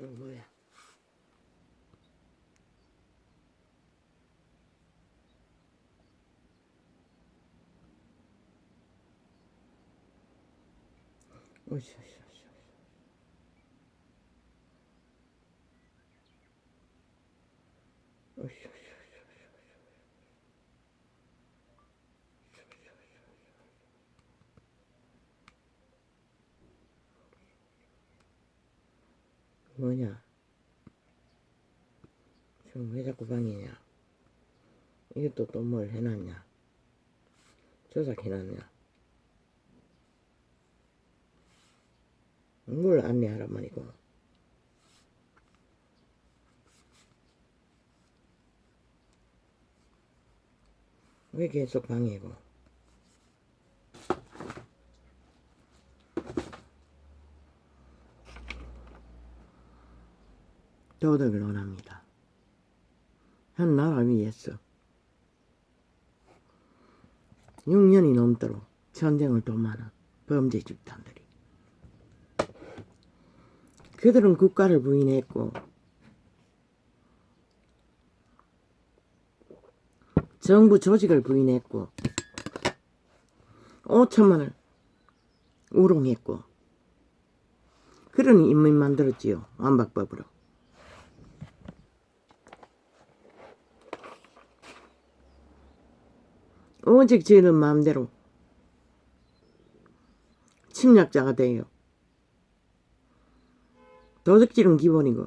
뭐야? 오씨, 오씨, 뭐냐? 지금 왜 자꾸 방이냐? 이것도 또 뭘 해놨냐? 조작해놨냐? 뭘 안내하란 말이고? 왜 계속 방해고? 도덕을 원합니다. 한 나라 위해서 6년이 넘도록 전쟁을 도모하는 범죄 집단들이, 그들은 국가를 부인했고 정부 조직을 부인했고 5천만을 우롱했고, 그러니 인민 만들었지요. 완박법으로. 오직 저희는 마음대로 침략자가 돼요. 도둑질은 기본이고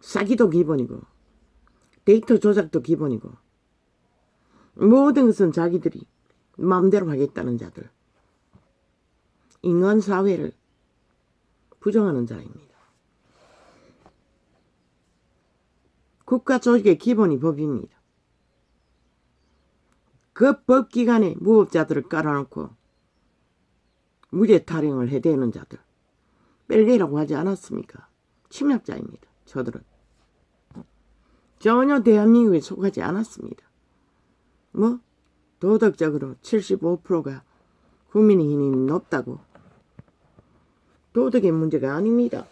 사기도 기본이고 데이터 조작도 기본이고, 모든 것은 자기들이 마음대로 하겠다는 자들, 인간사회를 부정하는 자입니다. 국가 조직의 기본이 법입니다. 그 법 기관에 무법자들을 깔아놓고 무죄 타령을 해대는 자들, 뺄개라고 하지 않았습니까? 침략자입니다. 저들은 전혀 대한민국에 속하지 않았습니다. 뭐 도덕적으로 75%가 국민의 힘이 높다고 도덕의 문제가 아닙니다.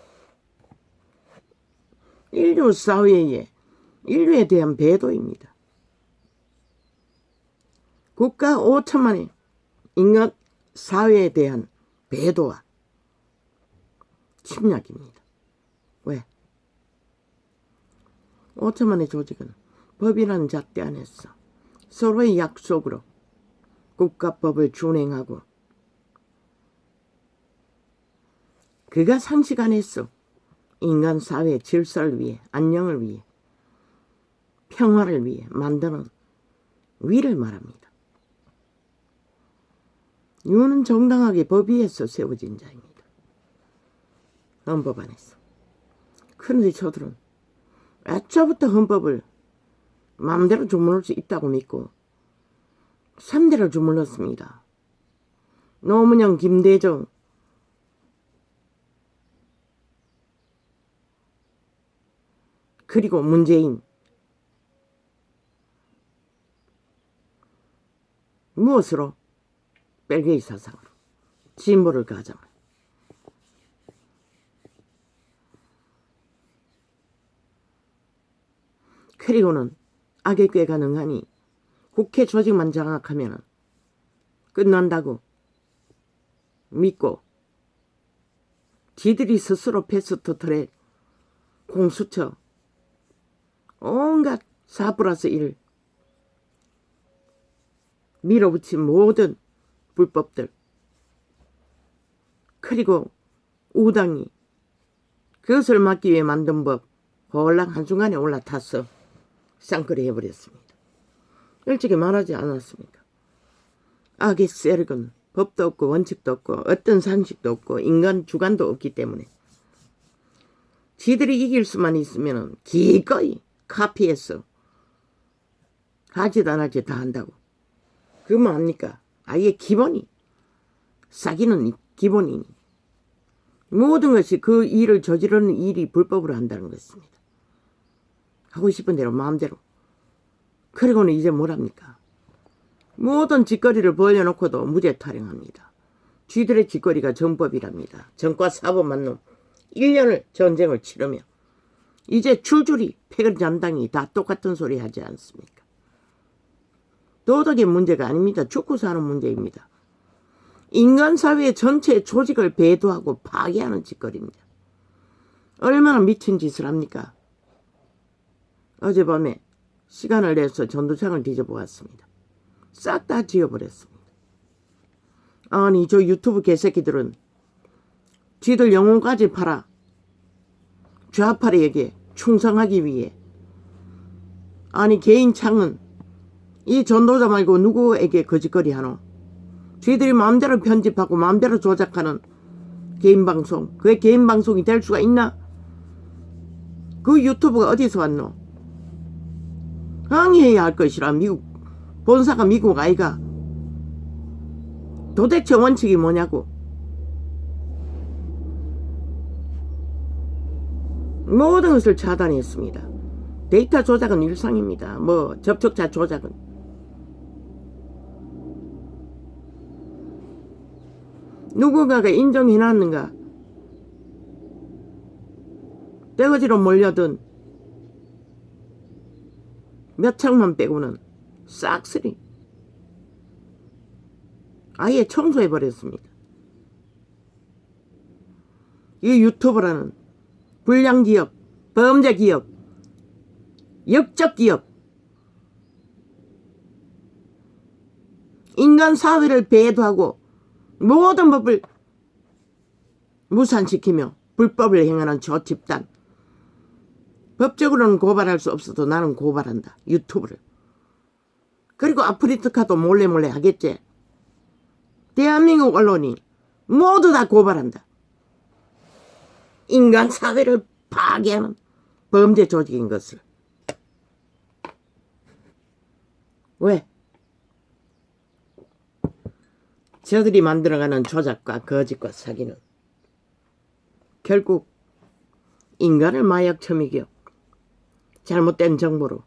인류 사회에 인류에 대한 배도입니다. 국가 5천만의 인간 사회에 대한 배도와 침략입니다. 왜? 5천만의 조직은 법이라는 잣대 안에서 서로의 약속으로 국가법을 준행하고, 그가 상식 안에서 인간 사회의 질서를 위해, 안녕을 위해, 평화를 위해 만드는 위를 말합니다. 이유는 정당하게 법 위에서 세워진 자입니다. 헌법 안에서. 그런데 저들은 애초부터 헌법을 마음대로 주물러 수 있다고 믿고 3대를 주물렀습니다. 노무현, 김대중, 그리고 문재인. 무엇으로? 뺄개의 사상으로. 진보를 가정을. 그리고는 악의 꾀가 능하니 국회 조직만 장악하면 끝난다고 믿고, 지들이 스스로 패스트트랙, 공수처, 온갖 4+1 밀어붙인 모든 불법들, 그리고 우당이 그것을 막기 위해 만든 법 홀랑 한순간에 올라타서 쌍끌이 해버렸습니다. 일찍이 말하지 않았습니까? 악의 세력은 법도 없고 원칙도 없고 어떤 상식도 없고 인간 주관도 없기 때문에 지들이 이길 수만 있으면 기꺼이 카피해서 하지도 안 할지 다 한다고. 그거 뭡니까? 아예 기본이, 사기는 기본이니 모든 것이 그 일을 저지르는 일이 불법으로 한다는 것입니다. 하고 싶은 대로 마음대로. 그리고는 이제 뭐랍니까? 모든 짓거리를 벌려놓고도 무죄 타령합니다. 쥐들의 짓거리가 정법이랍니다. 정과 사법만 놈, 1년을 전쟁을 치르며 이제 줄줄이 패권잔당이 다 똑같은 소리 하지 않습니까? 도덕의 문제가 아닙니다. 죽고 사는 문제입니다. 인간사회 전체의 조직을 배도하고 파괴하는 짓거리입니다. 얼마나 미친 짓을 합니까? 어젯밤에 시간을 내서 전도창을 뒤져보았습니다. 싹 다 지워버렸습니다. 아니 저 유튜브 개새끼들은 지들 영혼까지 팔아 좌파에게 충성하기 위해 아니 개인 창은 이 전도자 말고 누구에게 거짓거리 하노? 쥐들이 마음대로 편집하고 마음대로 조작하는 개인 방송 그게 개인 방송이 될 수가 있나? 그 유튜브가 어디서 왔노? 항의해야 할 것이라. 미국 본사가 미국 아이가. 도대체 원칙이 뭐냐고. 모든 것을 차단했습니다. 데이터 조작은 일상입니다. 뭐 접촉자 조작은. 누군가가 인정해놨는가. 떼거지로 몰려든 몇 창만 빼고는 싹쓸이 아예 청소해버렸습니다. 이 유튜브라는 불량기업, 범죄기업, 역적기업, 인간사회를 배도하고 모든 법을 무산시키며 불법을 행하는 저 집단. 법적으로는 고발할 수 없어도 나는 고발한다. 유튜브를. 그리고 아프리카도 몰래 하겠지. 대한민국 언론이 모두 다 고발한다. 인간 사회를 파괴하는 범죄 조직인 것을. 왜? 저들이 만들어가는 조작과 거짓과 사기는 결국 인간을 마약 처먹여 잘못된 정보로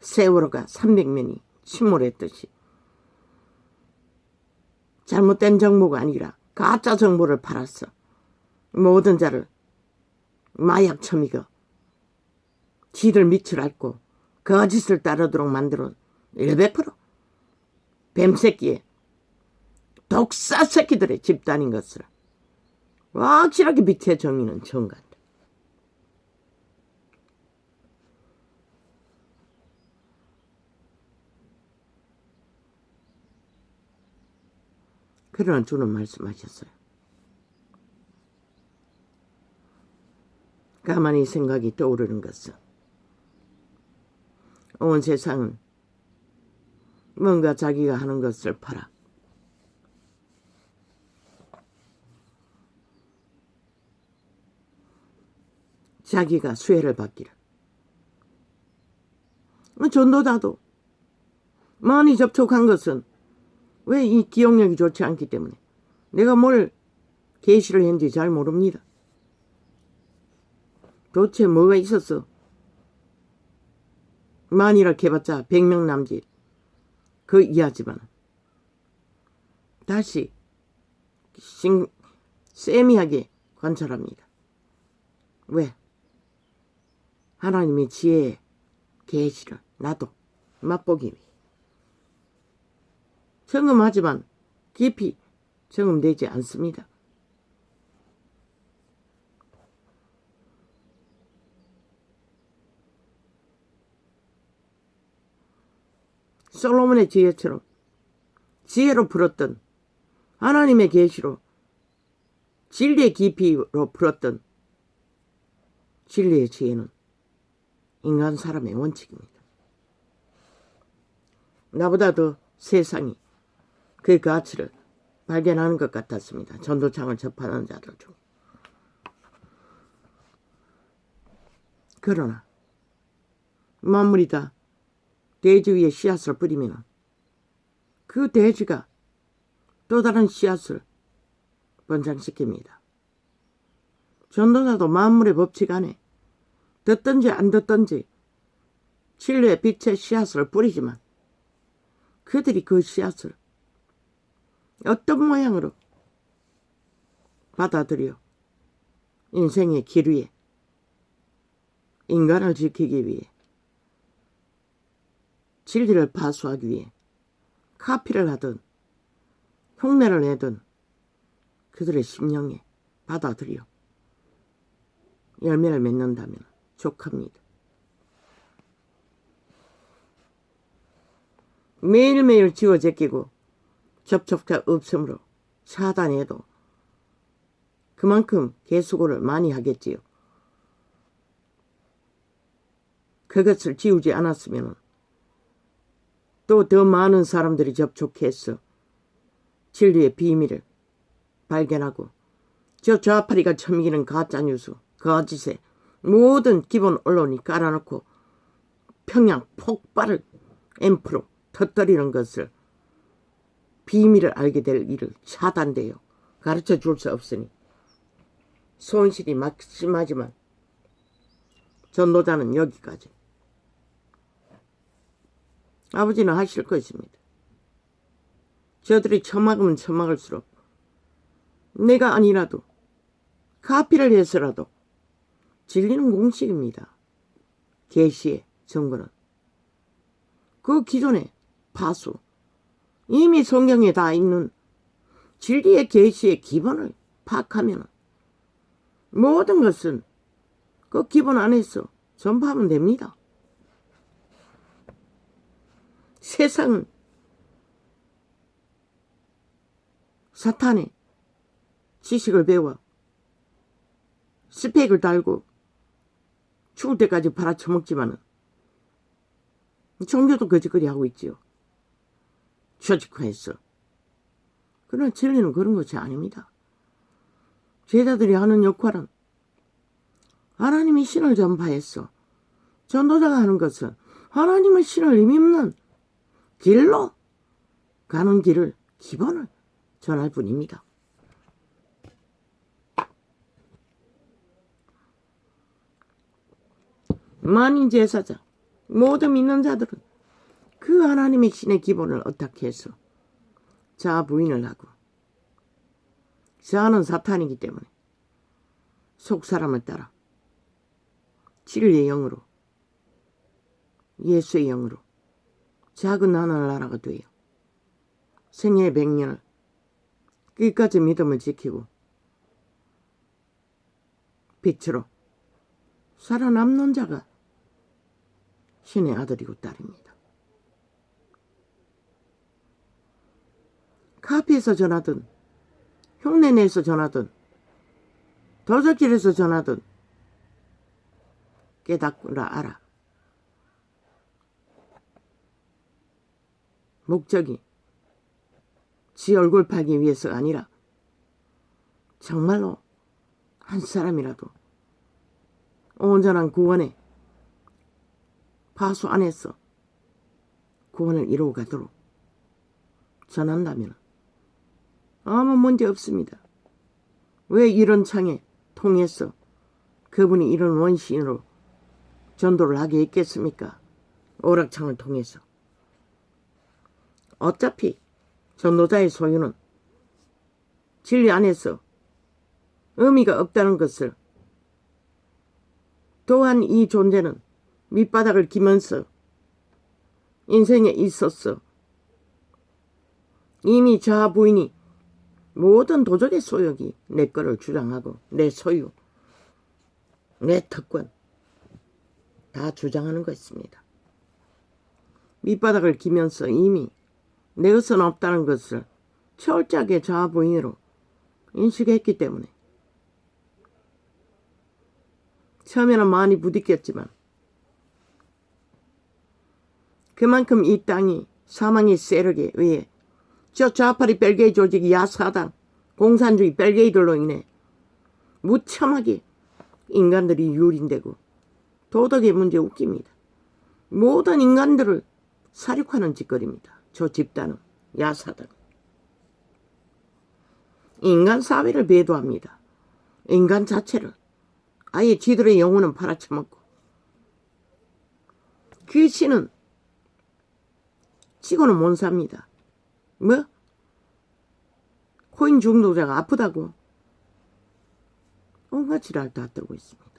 세월호가 300명이 침몰했듯이 잘못된 정보가 아니라 가짜 정보를 팔았어. 모든 자를 마약 처먹여 지들 밑을 앓고 거짓을 따르도록 만들어 100% 뱀새끼의 독사 새끼들의 집단인 것을 확실하게 밑에 정의는 정간다. 그러나 주는 말씀하셨어요. 가만히 생각이 떠오르는 것은 온 세상은 뭔가 자기가 하는 것을 팔아 자기가 수혜를 받기를. 전도자도 많이 접촉한 것은 왜 이 기억력이 좋지 않기 때문에 내가 뭘 계시를 했는지 잘 모릅니다. 도대체 뭐가 있었어? 만이라 해봤자 100명 남짓 그 이하지만 다시 세미하게 관찰합니다. 왜? 하나님의 지혜의 계시를 나도 맛보기 위해 점검하지만 깊이 점검되지 않습니다. 솔로몬의 지혜처럼 지혜로 풀었던 하나님의 계시로 진리의 깊이로 풀었던 진리의 지혜는 인간 사람의 원칙입니다. 나보다 더 세상이 그 가치를 발견하는 것 같았습니다. 전도창을 접하는 자들 중. 그러나 만물이 다 대지 위에 씨앗을 뿌리면 그 대지가 또 다른 씨앗을 번창시킵니다. 전도자도 만물의 법칙 안에 듣든지 안 듣든지 진리의 빛의 씨앗을 뿌리지만 그들이 그 씨앗을 어떤 모양으로 받아들여 인생의 길 위에 인간을 지키기 위해 진리를 파수하기 위해 카피를 하든 흉내를 내든 그들의 심령에 받아들여 열매를 맺는다면 족합니다. 매일매일 지워 제끼고 접촉자 없음으로 차단해도 그만큼 개수고를 많이 하겠지요. 그것을 지우지 않았으면 또 더 많은 사람들이 접촉해서 진리의 비밀을 발견하고 저 좌파리가 처미기는 가짜뉴스, 거짓에 모든 기본 언론이 깔아놓고 평양 폭발을 앰프로 터뜨리는 것을 비밀을 알게 될 일을 차단돼요. 가르쳐 줄 수 없으니 손실이 막심하지만 전도자는 여기까지. 아버지는 하실 것입니다. 저들이 처막으면 처막을수록 내가 아니라도 카피를 해서라도 진리는 공식입니다. 계시의 정보는 그 기존의 파수 이미 성경에 다 있는 진리의 계시의 기본을 파악하면 모든 것은 그 기본 안에서 전파하면 됩니다. 세상은 사탄의 지식을 배워 스펙을 달고 죽을 때까지 팔아쳐먹지만은 종교도 거짓거리 하고 있지요. 조직화했어. 그러나 진리는 그런 것이 아닙니다. 제자들이 하는 역할은 하나님이 신을 전파했어. 전도자가 하는 것은 하나님의 신을 힘입는 길로 가는 길을 기본을 전할 뿐입니다. 만인 제사장 모든 믿는 자들은 그 하나님의 신의 기본을 어떻게 해서 자아 부인을 하고 자아는 사탄이기 때문에 속사람을 따라 진리의 영으로 예수의 영으로 작은 하늘나라가 되어 생애 100년을 끝까지 믿음을 지키고 빛으로 살아남는 자가 신의 아들이고 딸입니다. 카페에서 전하든 흉내내서 전하든 도적질에서 전하든 깨닫구나 알아. 목적이 지 얼굴 팔기 위해서가 아니라 정말로 한 사람이라도 온전한 구원의 파수 안에서 구원을 이루어 가도록 전한다면 아무 문제 없습니다. 왜 이런 창에 통해서 그분이 이런 원신으로 전도를 하게 했겠습니까? 오락창을 통해서. 어차피 전도자의 소유는 진리 안에서 의미가 없다는 것을 또한 이 존재는 밑바닥을 기면서 인생에 있었어. 이미 자아 부인이 모든 도적의 소욕이 내 거를 주장하고 내 소유, 내 특권 다 주장하는 것입니다. 밑바닥을 기면서 이미 내 것은 없다는 것을 철저하게 자아 부인으로 인식했기 때문에 처음에는 많이 부딪혔지만 그만큼 이 땅이 사망의 세력에 의해 저 좌파리 벨게이 조직 야사당 공산주의 벨게이들로 인해 무참하게 인간들이 유린되고 도덕의 문제 웃깁니다. 모든 인간들을 사륙하는 짓거리입니다. 저 집단은 야사당. 인간 사회를 배도합니다. 인간 자체를 아예 지들의 영혼은 팔아쳐먹고 귀신은 치고는 못 삽니다. 뭐? 코인 중독자가 아프다고? 온갖 지랄 다 떨고 있습니다.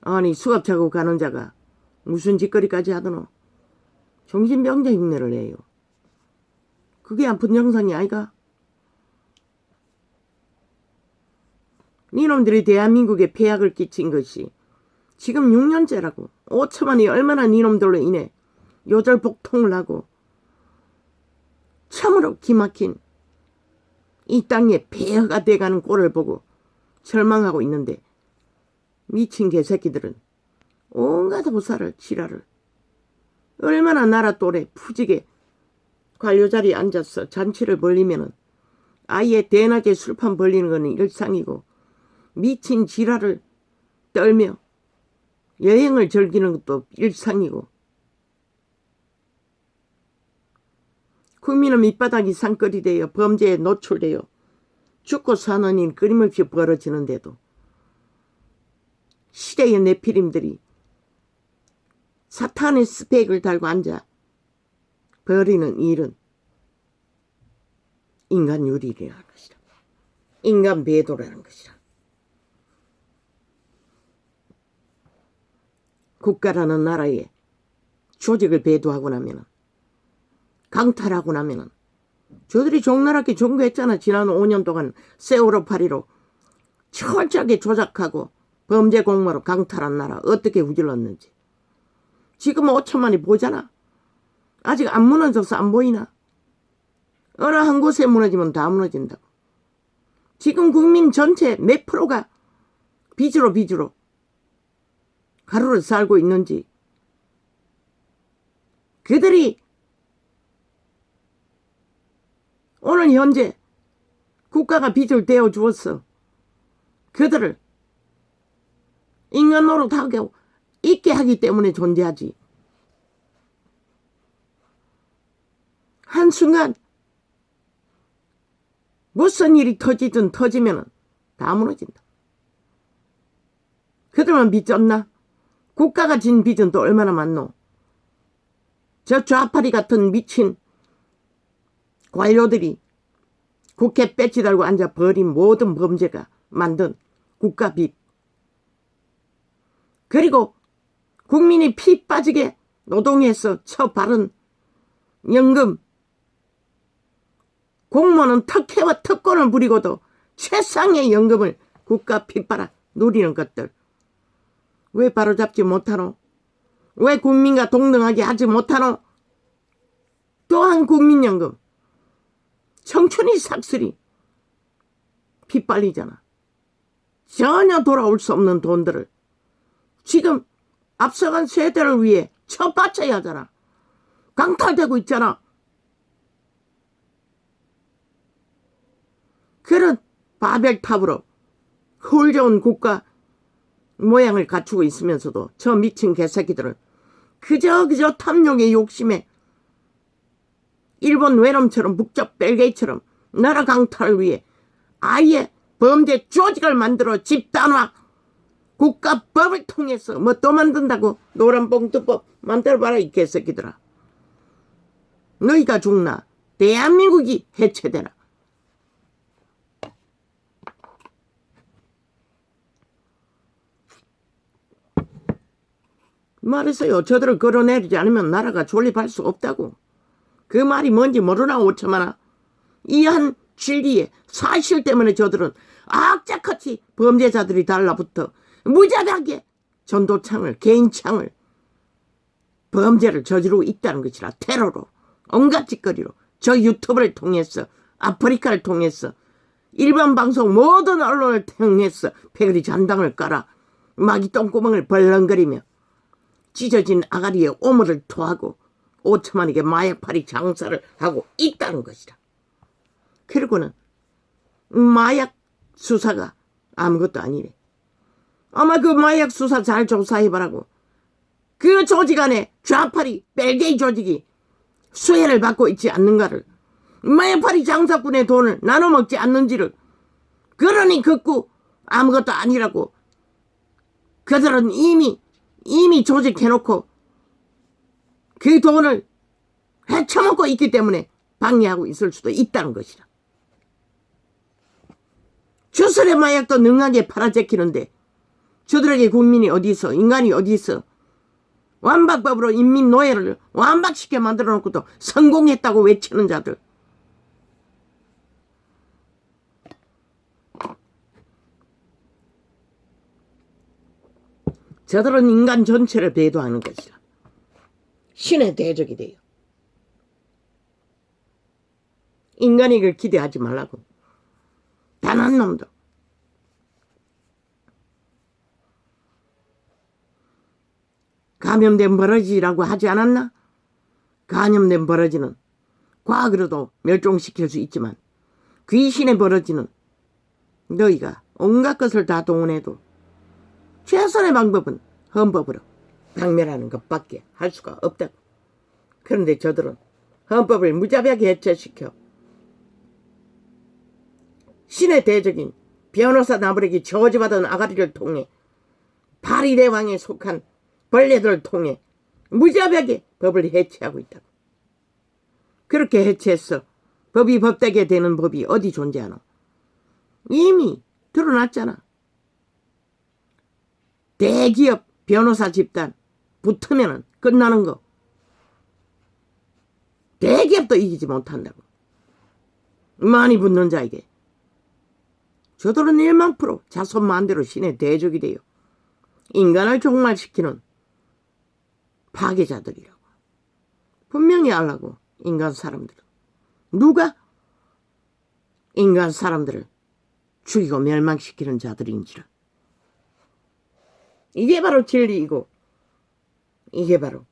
아니 수갑차고 가는 자가 무슨 짓거리까지 하더노. 정신병자 흉내를 내요. 그게 아픈 정상이 아이가? 니놈들이 대한민국에 폐악을 끼친 것이 지금 6년째라고. 5천만이 얼마나 니놈들로 인해 요절복통을 하고 참으로 기막힌 이 땅에 폐허가 돼가는 꼴을 보고 절망하고 있는데 미친 개새끼들은 온갖 호사를 지랄을 얼마나 나라 또래 푸지게 관료 자리에 앉아서 잔치를 벌리면은 아예 대낮에 술판 벌리는 거는 일상이고 미친 지랄을 떨며 여행을 즐기는 것도 일상이고 국민은 밑바닥이 산거리 되어 범죄에 노출되어 죽고 사는 일 끊임없이 벌어지는데도 시대의 네피림들이 사탄의 스펙을 달고 앉아 벌이는 일은 인간 유리라는 것이다. 인간 배도라는 것이다. 국가라는 나라에 조직을 배도하고 나면은 강탈하고 나면은 저들이 적나라하게 종교했잖아. 지난 5년 동안 세월호 파리로 철저하게 조작하고 범죄 공모로 강탈한 나라 어떻게 후질렀는지. 지금 5천만이 보잖아. 아직 안 무너져서 안 보이나? 어느 한 곳에 무너지면 다 무너진다고. 지금 국민 전체 몇 프로가 빚으로 가루를 쌀고 있는지. 그들이 오늘 현재 국가가 빚을 대어 주었어. 그들을 인간 노릇하게 있게 하기 때문에 존재하지. 한순간 무슨 일이 터지면 다 무너진다. 그들만 빚졌나? 국가가 진 빚은 또 얼마나 많노? 저 좌파리 같은 미친 관료들이 국회 배지 달고 앉아 벌인 모든 범죄가 만든 국가 빚. 그리고 국민이 피 빠지게 노동해서 처바른 연금. 공무원은 특혜와 특권을 부리고도 최상의 연금을 국가 핏바라 누리는 것들. 왜 바로잡지 못하노? 왜 국민과 동등하게 하지 못하노? 또한 국민연금. 청춘이 삭슬이 핏발리잖아. 전혀 돌아올 수 없는 돈들을 지금 앞서간 세대를 위해 처바쳐야 하잖아. 강탈되고 있잖아. 그런 바벨탑으로 홀 좋은 국가 모양을 갖추고 있으면서도 저 미친 개새끼들은 그저 탐욕의 욕심에 일본 외놈처럼 북적 벨게이처럼 나라 강탈을 위해 아예 범죄 조직을 만들어 집단화 국가법을 통해서 뭐 또 만든다고 노란봉투법 만들어봐라 이 개새끼들아. 너희가 죽나 대한민국이 해체되나. 말했어요. 저들을 끌어내리지 않으면 나라가 존립할 수 없다고. 그 말이 뭔지 모르나 5천만아. 이 한 진리에 사실 때문에 저들은 악착같이 범죄자들이 달라붙어 무자비하게 전도창을 개인창을 범죄를 저지르고 있다는 것이라. 테러로 온갖 짓거리로 저 유튜브를 통해서 아프리카를 통해서 일반 방송 모든 언론을 통해서 패거리 잔당을 깔아 마귀 똥구멍을 벌렁거리며 찢어진 아가리에 오물을 토하고 5천만에게 마약팔이 장사를 하고 있다는 것이다. 그리고는 마약 수사가 아무것도 아니래. 아마 그 마약 수사 잘 조사해보라고. 그 조직 안에 좌파리 벨게이 조직이 수혜를 받고 있지 않는가를, 마약팔이 장사꾼의 돈을 나눠먹지 않는지를, 그러니 긋고 아무것도 아니라고. 그들은 이미 조직해놓고 그 돈을 헤쳐먹고 있기 때문에 방해하고 있을 수도 있다는 것이다. 주술의 마약도 능하게 팔아제키는데 저들에게 국민이 어디 있어? 인간이 어디 있어? 완박법으로 인민 노예를 완박시켜 만들어 놓고도 성공했다고 외치는 자들. 저들은 인간 전체를 배도하는 것이라. 신의 대적이 돼요. 인간에게 기대하지 말라고. 단 한 놈도. 감염된 버러지라고 하지 않았나? 감염된 버러지는 과학으로도 멸종시킬 수 있지만 귀신의 버러지는 너희가 온갖 것을 다 동원해도 최선의 방법은 헌법으로 박멸하는 것밖에 할 수가 없다고. 그런데 저들은 헌법을 무자비하게 해체시켜 신의 대적인 변호사 나부레기 저주받은 아가리를 통해 바리대왕에 속한 벌레들을 통해 무자비하게 법을 해체하고 있다고. 그렇게 해체해서 법이 법되게 되는 법이 어디 존재하노? 이미 드러났잖아. 대기업 변호사 집단 붙으면 끝나는 거. 대기업도 이기지 못한다고. 많이 붙는 자에게. 저들은 1만% 자손 마음대로 신의 대적이 돼요. 인간을 종말시키는 파괴자들이라고. 분명히 알라고. 인간 사람들은. 누가 인간 사람들을 죽이고 멸망시키는 자들인지라. 이게 바로 진리이고 이게 바로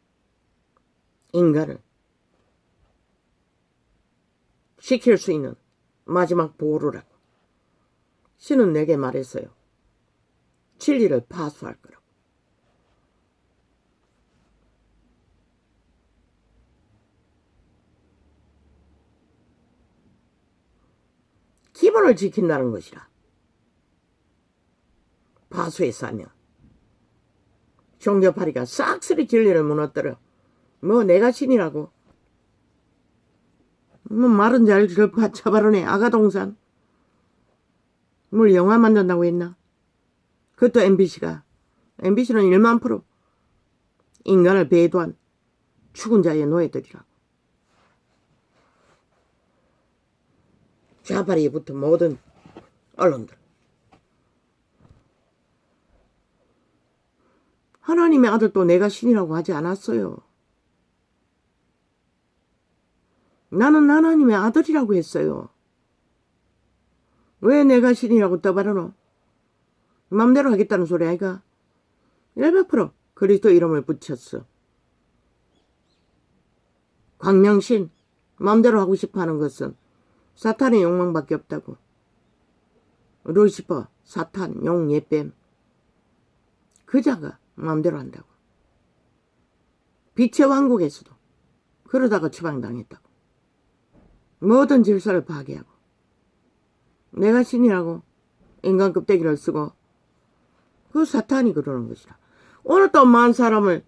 인간을 시킬 수 있는 마지막 보루라고. 신은 내게 말했어요. 진리를 파수할 거라고. 기본을 지킨다는 것이라. 파수해서 하면 종교파리가 싹쓸이 진리를 무너뜨려. 뭐 내가 신이라고. 뭐 마른 잘 쳐바르네. 아가동산. 뭘 영화 만든다고 했나? 그것도 MBC가. MBC는 1만% 인간을 배도한 죽은 자의 노예들이라고. 좌파리에 붙은 모든 언론들. 하나님의 아들도 내가 신이라고 하지 않았어요. 나는 하나님의 아들이라고 했어요. 왜 내가 신이라고 떠바르노? 맘대로 하겠다는 소리 아이가? 100% 그리스도 이름을 붙였어. 광명신 맘대로 하고 싶어하는 것은 사탄의 욕망밖에 없다고. 루시퍼, 사탄, 용, 예뱀 그 자가 마음대로 한다고. 빛의 왕국에서도 그러다가 추방당했다고. 모든 질서를 파괴하고 내가 신이라고 인간 껍데기를 쓰고 그 사탄이 그러는 것이라. 오늘 또 많은 사람을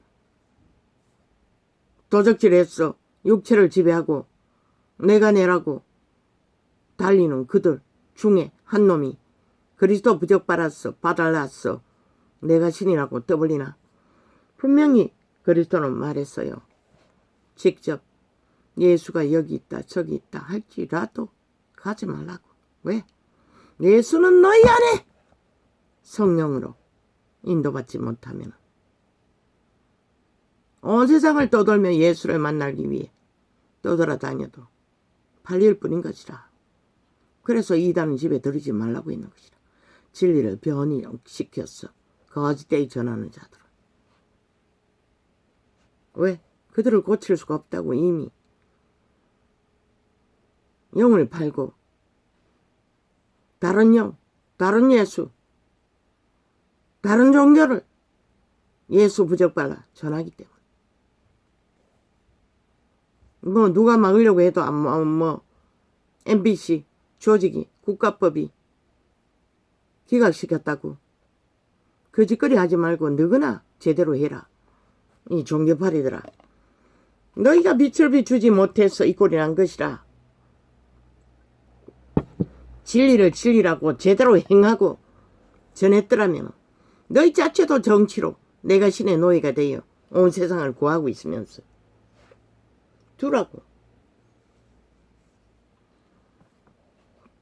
도적질했어. 육체를 지배하고 내가 내라고 달리는 그들 중에 한 놈이 그리스도 부적받았어. 봐달랐어. 내가 신이라고 떠벌리나? 분명히 그리스도는 말했어요. 직접 예수가 여기 있다 저기 있다 할지라도 가지 말라고. 왜? 예수는 너희 안에 성령으로 인도받지 못하면 온 세상을 떠돌며 예수를 만나기 위해 떠돌아다녀도 팔릴 뿐인 것이라. 그래서 이단은 집에 들이지 말라고 했는 것이라. 진리를 변이시켰어. 거짓되이 전하는 자들은. 왜? 그들을 고칠 수가 없다고. 이미 영을 팔고 다른 영, 다른 예수, 다른 종교를 예수 부적발라 전하기 때문에. 뭐 누가 막으려고 해도 MBC 조직이 국가법이 기각시켰다고. 그 짓거리 하지 말고 너거나 제대로 해라. 이 종교파리들아. 너희가 빛을 비추지 못해서 이 꼴이 난 것이라. 진리를 진리라고 제대로 행하고 전했더라면 너희 자체도 정치로 내가 신의 노예가 되어 온 세상을 구하고 있으면서 두라고.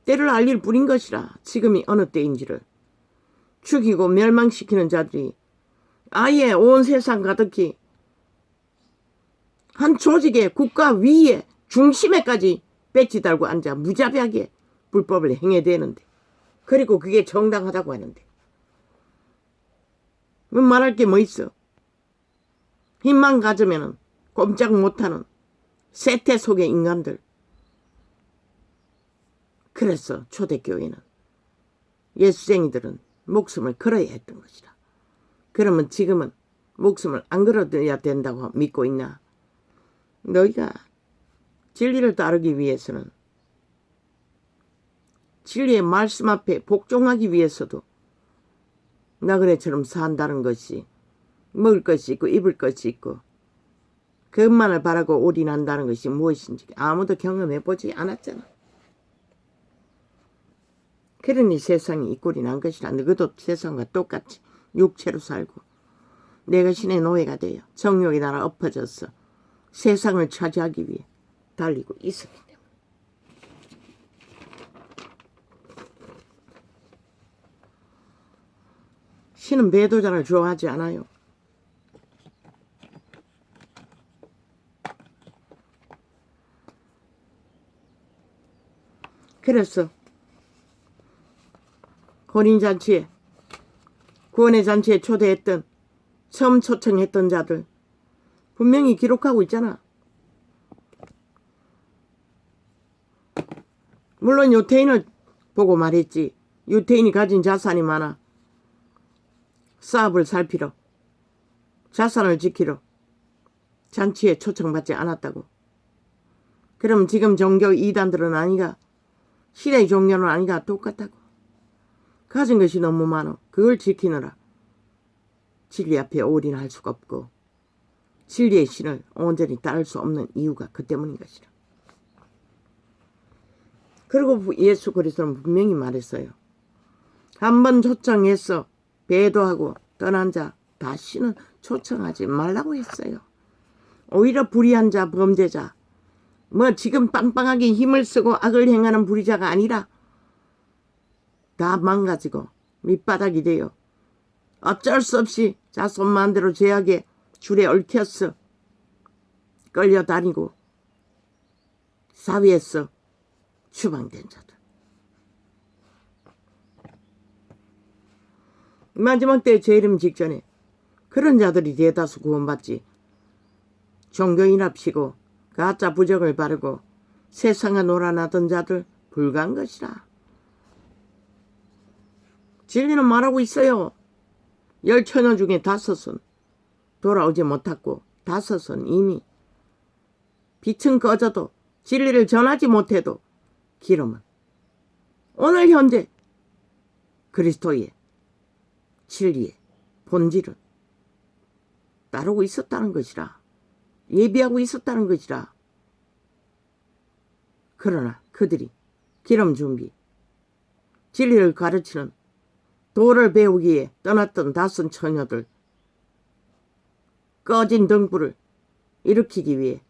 때를 알릴 뿐인 것이라. 지금이 어느 때인지를. 죽이고 멸망시키는 자들이 아예 온 세상 가득히 한 조직의 국가 위에 중심에까지 배지 달고 앉아 무자비하게 불법을 행해대는데, 그리고 그게 정당하다고 하는데 말할 게 뭐 있어. 힘만 가지면은 꼼짝 못하는 세태 속의 인간들. 그래서 초대교회는 예수쟁이들은 목숨을 걸어야 했던 것이다. 그러면 지금은 목숨을 안 걸어야 된다고 믿고 있나? 너희가 진리를 따르기 위해서는, 진리의 말씀 앞에 복종하기 위해서도 나그네처럼 산다는 것이, 먹을 것이 있고 입을 것이 있고 그것만을 바라고 올인한다는 것이 무엇인지 아무도 경험해보지 않았잖아. 그러니 세상이 이 꼴이 난 것이라. 너희도 세상과 똑같이 육체로 살고 내가 신의 노예가 되어 정욕의 나라 엎어져서 세상을 차지하기 위해 달리고 있었기 때문에. 신은 배도자를 좋아하지 않아요. 그래서 혼인잔치에, 구원의 잔치에 초대했던, 처음 초청했던 자들 분명히 기록하고 있잖아. 물론 유태인을 보고 말했지. 유태인이 가진 자산이 많아 사업을 살피러, 자산을 지키러 잔치에 초청받지 않았다고. 그럼 지금 종교 이단들은 아니가, 시대의 종교는 아니가 똑같다고. 가진 것이 너무 많아 그걸 지키느라 진리 앞에 올인할 수가 없고 진리의 신을 온전히 따를 수 없는 이유가 그 때문인 것이라. 그리고 예수 그리스도는 분명히 말했어요. 한번 초청해서 배도하고 떠난 자 다시는 초청하지 말라고 했어요. 오히려 불의한 자, 범죄자, 지금 빵빵하게 힘을 쓰고 악을 행하는 불의자가 아니라 다 망가지고 밑바닥이 되어 어쩔 수 없이 자손 마음대로 죄악의 줄에 얽혀서 끌려다니고 사위에서 추방된 자들. 마지막 때 재림 직전에 그런 자들이 대다수 구원받지, 종교인합시고 가짜 부적을 바르고 세상에 놀아나던 자들 불가한 것이라. 진리는 말하고 있어요. 10처녀 중에 5은 돌아오지 못했고 5은 이미 빛은 꺼져도 진리를 전하지 못해도 기름은 오늘 현재 그리스도의 진리의 본질은 따르고 있었다는 것이라. 예비하고 있었다는 것이라. 그러나 그들이 기름 준비, 진리를 가르치는 도를 배우기에 떠났던 5 처녀들, 꺼진 등불을 일으키기 위해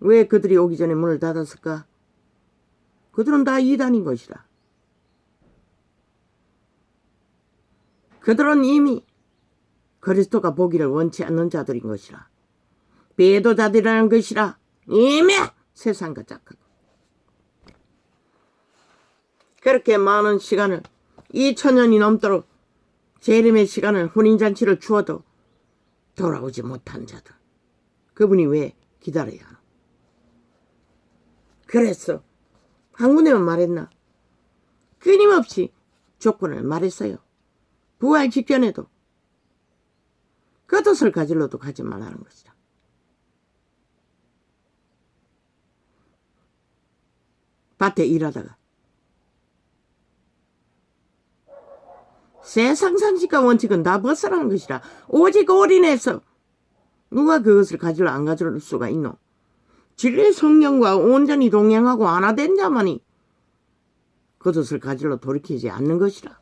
왜 그들이 오기 전에 문을 닫았을까? 그들은 다 이단인 것이라. 그들은 이미 그리스도가 보기를 원치 않는 자들인 것이라. 배도자들이라는 것이라. 이미 세상과 짝하고. 그렇게 많은 시간을, 2000년이 넘도록 재림의 시간을, 혼인잔치를 주어도 돌아오지 못한 자들, 그분이 왜 기다려야 하나? 그래서 한 군데만 말했나? 끊임없이 조건을 말했어요. 부활 직전에도 겉옷을 가질러도 가지 말라는 것이라. 밭에 일하다가 세상 상식과 원칙은 다 벗어나는 것이라. 오직 올인해서 누가 그것을 가지러 안 가질 수가 있노? 진리의 성령과 온전히 동행하고 하나 된 자만이 겉옷을 가지러 돌이키지 않는 것이라.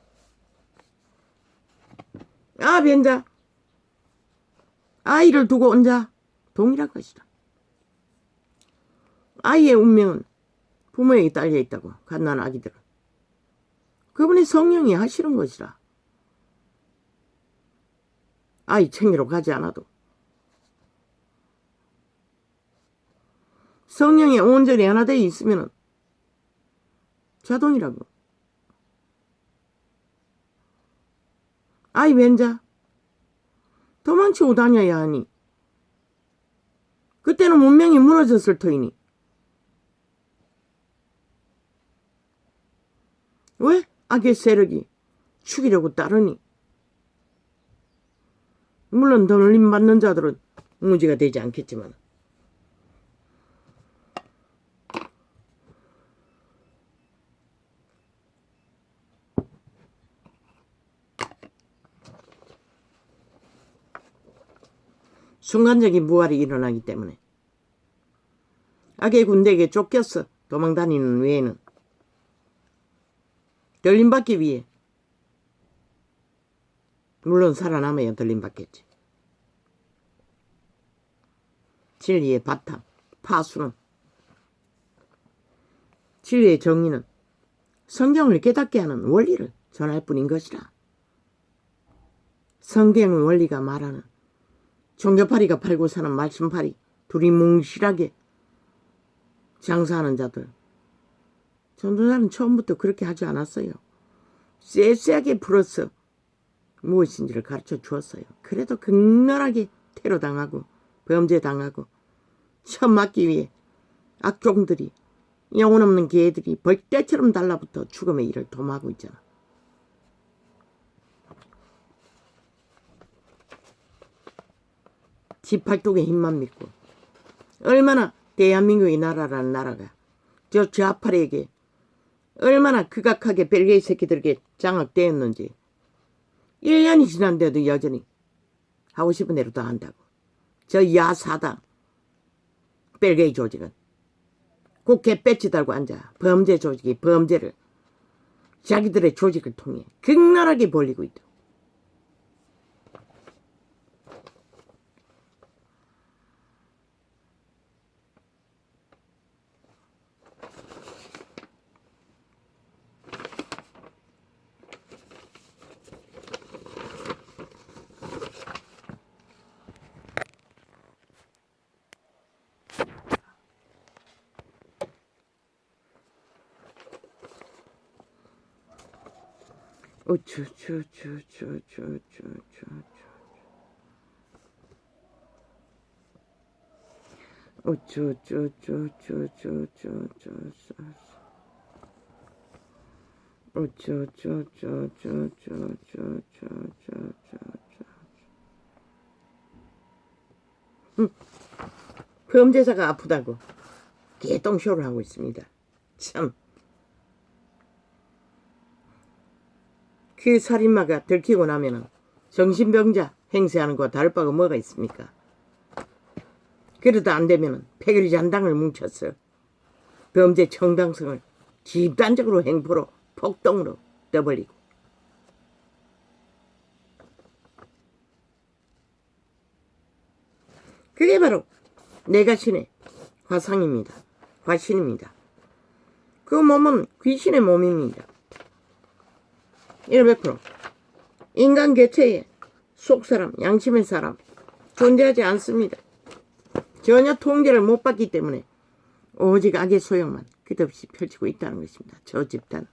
아 변자 아이를 두고 온 자 동일한 것이라. 아이의 운명은 부모에게 딸려 있다고. 갓난 아기들은 그분의 성령이 하시는 것이라. 아이 챙기러 가지 않아도 성령이 온전히 하나 되어 있으면 자동이라고. 아이 왼자 도망치고 다녀야 하니 그때는 문명이 무너졌을 터이니 왜 악의 세력이 죽이려고 따르니? 물론 더 놀림받는 자들은 무지가 되지 않겠지만 순간적인 부활이 일어나기 때문에 악의 군대에게 쫓겨서 도망다니는 외에는 들림받기 위해 물론 살아남아야 들림받겠지. 진리의 바탕, 파수는 진리의 정의는 성경을 깨닫게 하는 원리를 전할 뿐인 것이라. 성경의 원리가 말하는 종교파리가 팔고 사는 말씀파리 둘이 뭉실하게 장사하는 자들, 전도자는 처음부터 그렇게 하지 않았어요. 쎄쎄하게 풀어서 무엇인지를 가르쳐 주었어요. 그래도 극렬하게 테러당하고 범죄당하고 첫 맞기 위해 악종들이 영혼 없는 개들이 벌떼처럼 달라붙어 죽음의 일을 도모하고 있잖아. 지팔뚝의 힘만 믿고 얼마나 대한민국의 나라라는 나라가 저 좌파에게 얼마나 극악하게 벨기에 새끼들에게 장악되었는지 1년이 지난데도 여전히 하고 싶은 대로 다 한다고. 저 야사당 벨기에 조직은 국회 배지 달고 앉아 범죄 조직이 범죄를 자기들의 조직을 통해 극렬하게 벌리고 있다. 범죄자가 아프다고 개똥쇼를 하고 있습니다. 참. 그 살인마가 들키고 나면은 정신병자 행세하는 거와 다를 바가 뭐가 있습니까? 그러다 안 되면은 패거리 잔당을 뭉쳐서 범죄 정당성을 집단적으로 행포로 폭동으로 떠벌리고 그게 바로 내가 신의 화상입니다. 화신입니다. 그 몸은 귀신의 몸입니다. 100% 인간 개체의 속사람, 양심의 사람 존재하지 않습니다. 전혀 통제를 못 받기 때문에 오직 악의 소용만 끝없이 펼치고 있다는 것입니다. 저 집단.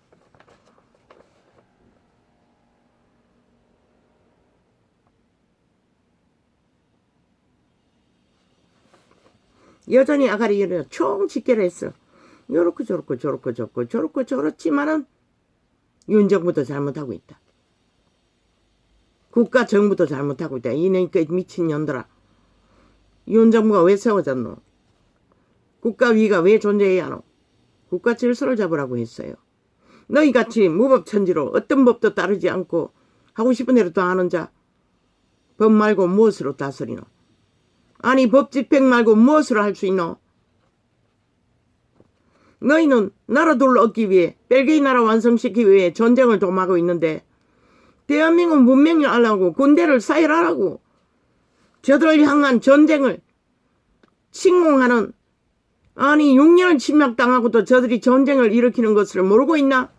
여전히 아가리 열어 총 집계를 했어. 요렇고 저렇고 저렇고 저렇고 저렇고 저렇지만은 윤정부도 잘못하고 있다. 국가 정부도 잘못하고 있다. 이네 그 미친년들아. 윤정부가 왜 세워졌노? 국가위가 왜 존재해야 하노? 국가 질서를 잡으라고 했어요. 너희같이 무법천지로 어떤 법도 따르지 않고 하고 싶은 대로 다 하는 자, 법 말고 무엇으로 다스리노? 아니 법 집행 말고 무엇으로 할 수 있노? 너희는 나라들을 얻기 위해 벨기에 나라 완성시키기 위해 전쟁을 도모하고 있는데 대한민국 문명을 알라고 군대를 사열하라고 저들을 향한 전쟁을 침공하는 아니 6년을 침략당하고도 저들이 전쟁을 일으키는 것을 모르고 있나?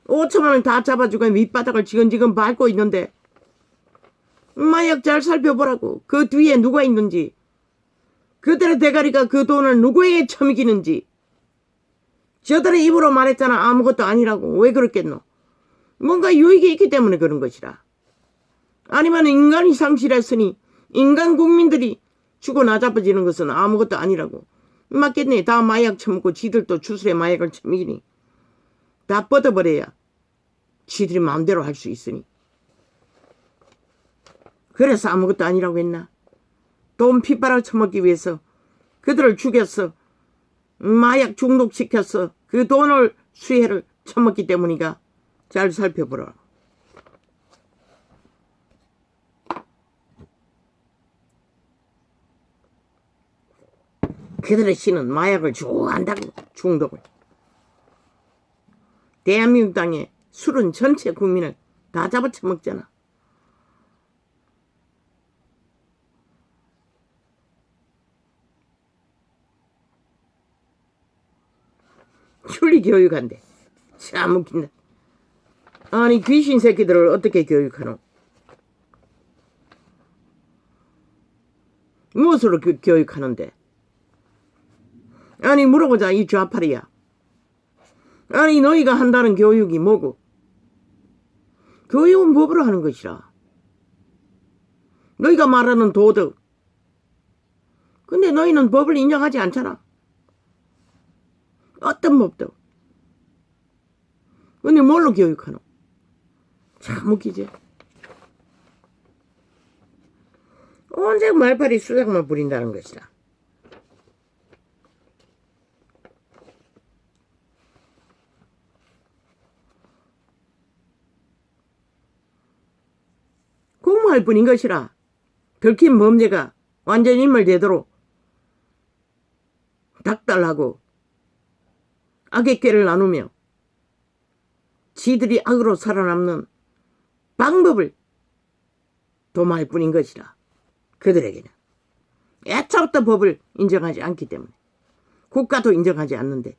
5천만 원 다 잡아주고 밑바닥을 지근지근 밟고 있는데 마약 잘 살펴보라고. 그 뒤에 누가 있는지 그들의 대가리가 그 돈을 누구에게 처먹이는지. 저들의 입으로 말했잖아. 아무것도 아니라고. 왜 그렇겠노? 뭔가 유익이 있기 때문에 그런 것이라. 아니면 인간이 상실했으니 인간 국민들이 죽어 나자빠지는 것은 아무것도 아니라고. 맞겠네. 다 마약 처먹고 지들도 주술에 마약을 처먹이니 다 뻗어버려야 지들이 마음대로 할 수 있으니. 그래서 아무것도 아니라고 했나? 돈 핏바람 처먹기 위해서 그들을 죽였어. 마약 중독시켰어. 그 돈을 수혜를 처먹기 때문이가. 잘 살펴보라. 그들의 신은 마약을 좋아한다고. 중독을. 대한민국 땅에 술은 전체 국민을 다 잡아쳐먹잖아. 윤리교육한대. 참 웃긴다. 아니 귀신 새끼들을 어떻게 교육하노? 무엇으로 교육하는데? 아니 물어보자 이 좌파리야. 아니 너희가 한다는 교육이 뭐고? 교육은 법으로 하는 것이라. 너희가 말하는 도덕. 근데 너희는 법을 인정하지 않잖아. 어떤 법도. 근데 뭘로 교육하노? 참 웃기지. 언제 말팔이 수작만 부린다는 것이다. 공모할 뿐인 것이라. 들킨 범죄가 완전 인멸되도록 닥달하고 악의 꾀를 나누며 지들이 악으로 살아남는 방법을 도모할 뿐인 것이라. 그들에게는 애초부터 법을 인정하지 않기 때문에. 국가도 인정하지 않는데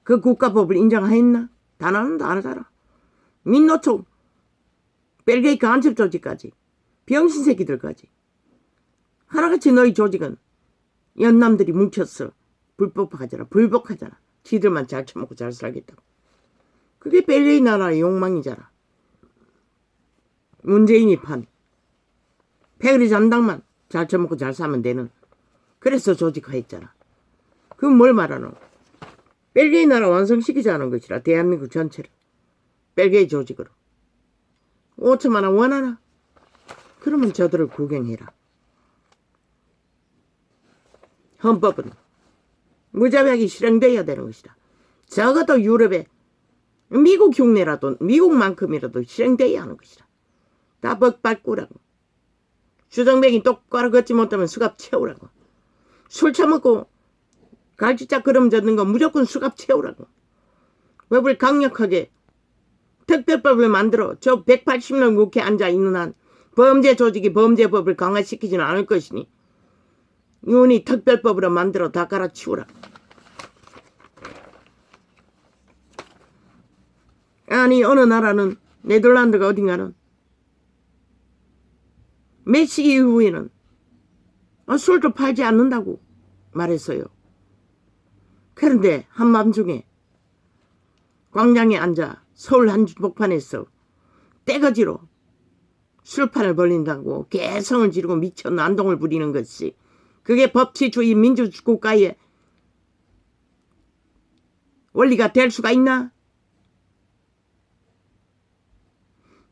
그 국가법을 인정하였나? 단 하나도 안 하잖아. 민노총, 벨기에 간첩 조직까지, 병신 새끼들까지 하나같이 너희 조직은 연남들이 뭉쳤어. 불법하잖아. 불복하잖아. 지들만 잘 처먹고 잘 살겠다고. 그게 벨기에 나라의 욕망이잖아. 문재인이 판 패거리 잔당만 잘 처먹고 잘 살면 되는. 그래서 조직화했잖아. 그건 뭘 말하노? 벨기에 나라 완성시키자는 것이라. 대한민국 전체를 벨기에 조직으로. 5천만 원 원하나? 그러면 저들을 구경해라. 헌법은 무자비하게 실행되어야 되는 것이다. 적어도 유럽에 미국 흉내라도 미국만큼이라도 실행되어야 하는 것이다. 다 법밟꾸라고. 주정뱅이 똑바로 걷지 못하면 수갑 채우라고. 술 처먹고 갈치짝 그름 젓는 거 무조건 수갑 채우라고. 법을 강력하게 특별법을 만들어 저 180년 국회 앉아있는 한 범죄 조직이 범죄법을 강화시키지는 않을 것이니 이혼이 특별법으로 만들어 다 갈아치우라. 아니 어느 나라는 네덜란드가 어딘가는 메시 이후에는 술도 팔지 않는다고 말했어요. 그런데 한밤중에 광장에 앉아 서울 한복판에서 떼거지로 술판을 벌린다고 개성을 지르고 미쳐 난동을 부리는 것이 그게 법치주의 민주국가의 원리가 될 수가 있나?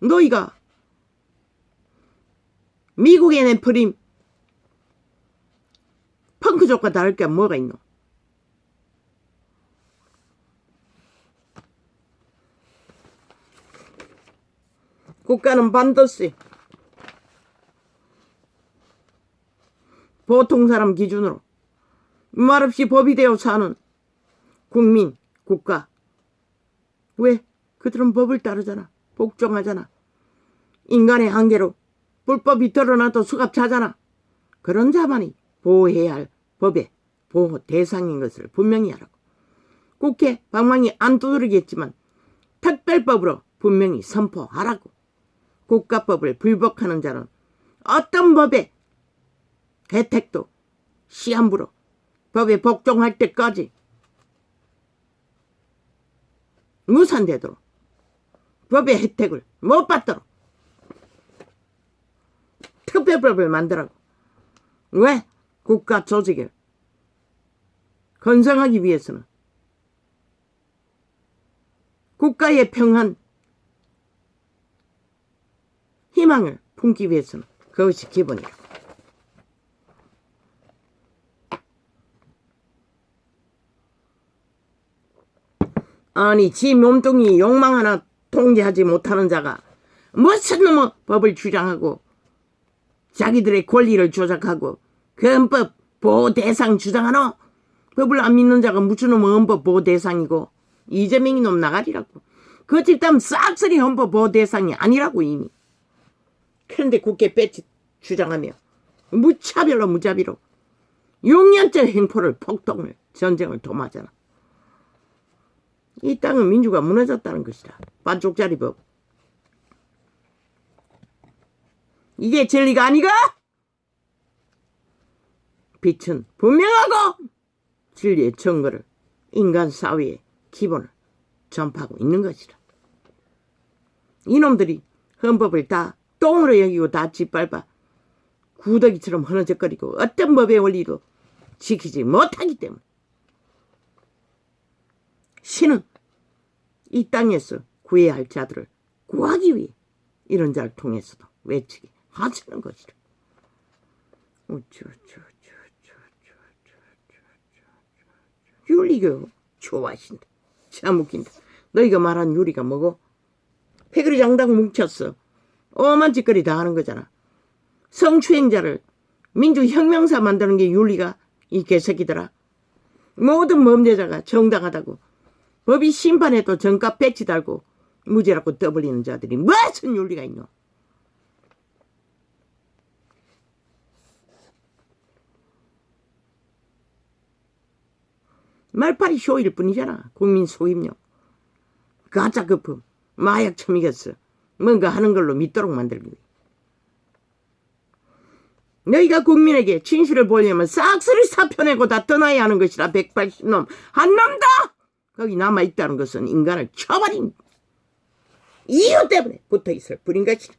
너희가 미국의 네프림 펑크족과 다를 게 뭐가 있노? 국가는 반드시 보통 사람 기준으로 말없이 법이 되어 사는 국민, 국가. 왜? 그들은 법을 따르잖아. 복종하잖아. 인간의 한계로 불법이 드러나도 수갑차잖아. 그런 자만이 보호해야 할 법의 보호 대상인 것을 분명히 하라고. 국회 방망이 안 두드리겠지만 특별법으로 분명히 선포하라고. 국가법을 불복하는 자는 어떤 법의 혜택도 시한부로 법에 복종할 때까지 무산되도록 법의 혜택을 못 받도록 특별법을 만들라고. 왜? 국가 조직을 건설하기 위해서는, 국가의 평안 희망을 품기 위해서는 그것이 기본이라고. 아니 지 몸뚱이 욕망 하나 통제하지 못하는 자가 무슨 놈의 법을 주장하고 자기들의 권리를 조작하고 그 헌법 보호 대상 주장하노? 법을 안 믿는 자가 무슨 놈의 헌법 보호 대상이고 이재명이 놈 나가리라고. 그 집단 싹쓸이 헌법 보호 대상이 아니라고 이미. 그런데 국회 배치 주장하며 무차별로 무자비로 6년째 행포를 폭동을 전쟁을 도모하잖아. 이 땅은 민주가 무너졌다는 것이다. 반쪽짜리 법. 이게 진리가 아니가? 빛은 분명하고 진리의 증거를 인간 사회의 기본을 전파하고 있는 것이다. 이놈들이 헌법을 다 똥으로 여기고 다 짓밟아 구더기처럼 흐느적거리고 어떤 법의 원리도 지키지 못하기 때문에 신은 이 땅에서 구해야 할 자들을 구하기 위해 이런 자를 통해서도 외치게 하시는 것이다. 윤리교 좋아하신다. 참 웃긴다. 너희가 말한 윤리가 뭐고? 패거리 장당 뭉쳤어. 엄한 짓거리 다 하는 거잖아. 성추행자를 민주혁명사 만드는 게 윤리가 이 개새끼들아. 모든 범죄자가 정당하다고 법이 심판해도 정가 배치 달고 무죄라고 떠벌리는 자들이 무슨 윤리가 있노? 말파리 쇼일 뿐이잖아. 국민 속임용. 가짜 거품. 마약 처미겠어. 뭔가 하는 걸로 믿도록 만들기 위해. 너희가 국민에게 진실을 보려면 싹쓸이 사표내고 다 떠나야 하는 것이라. 180놈 한 놈도 거기 남아있다는 것은 인간을 쳐버린 이유 때문에 붙어있을 뿐인 것이다.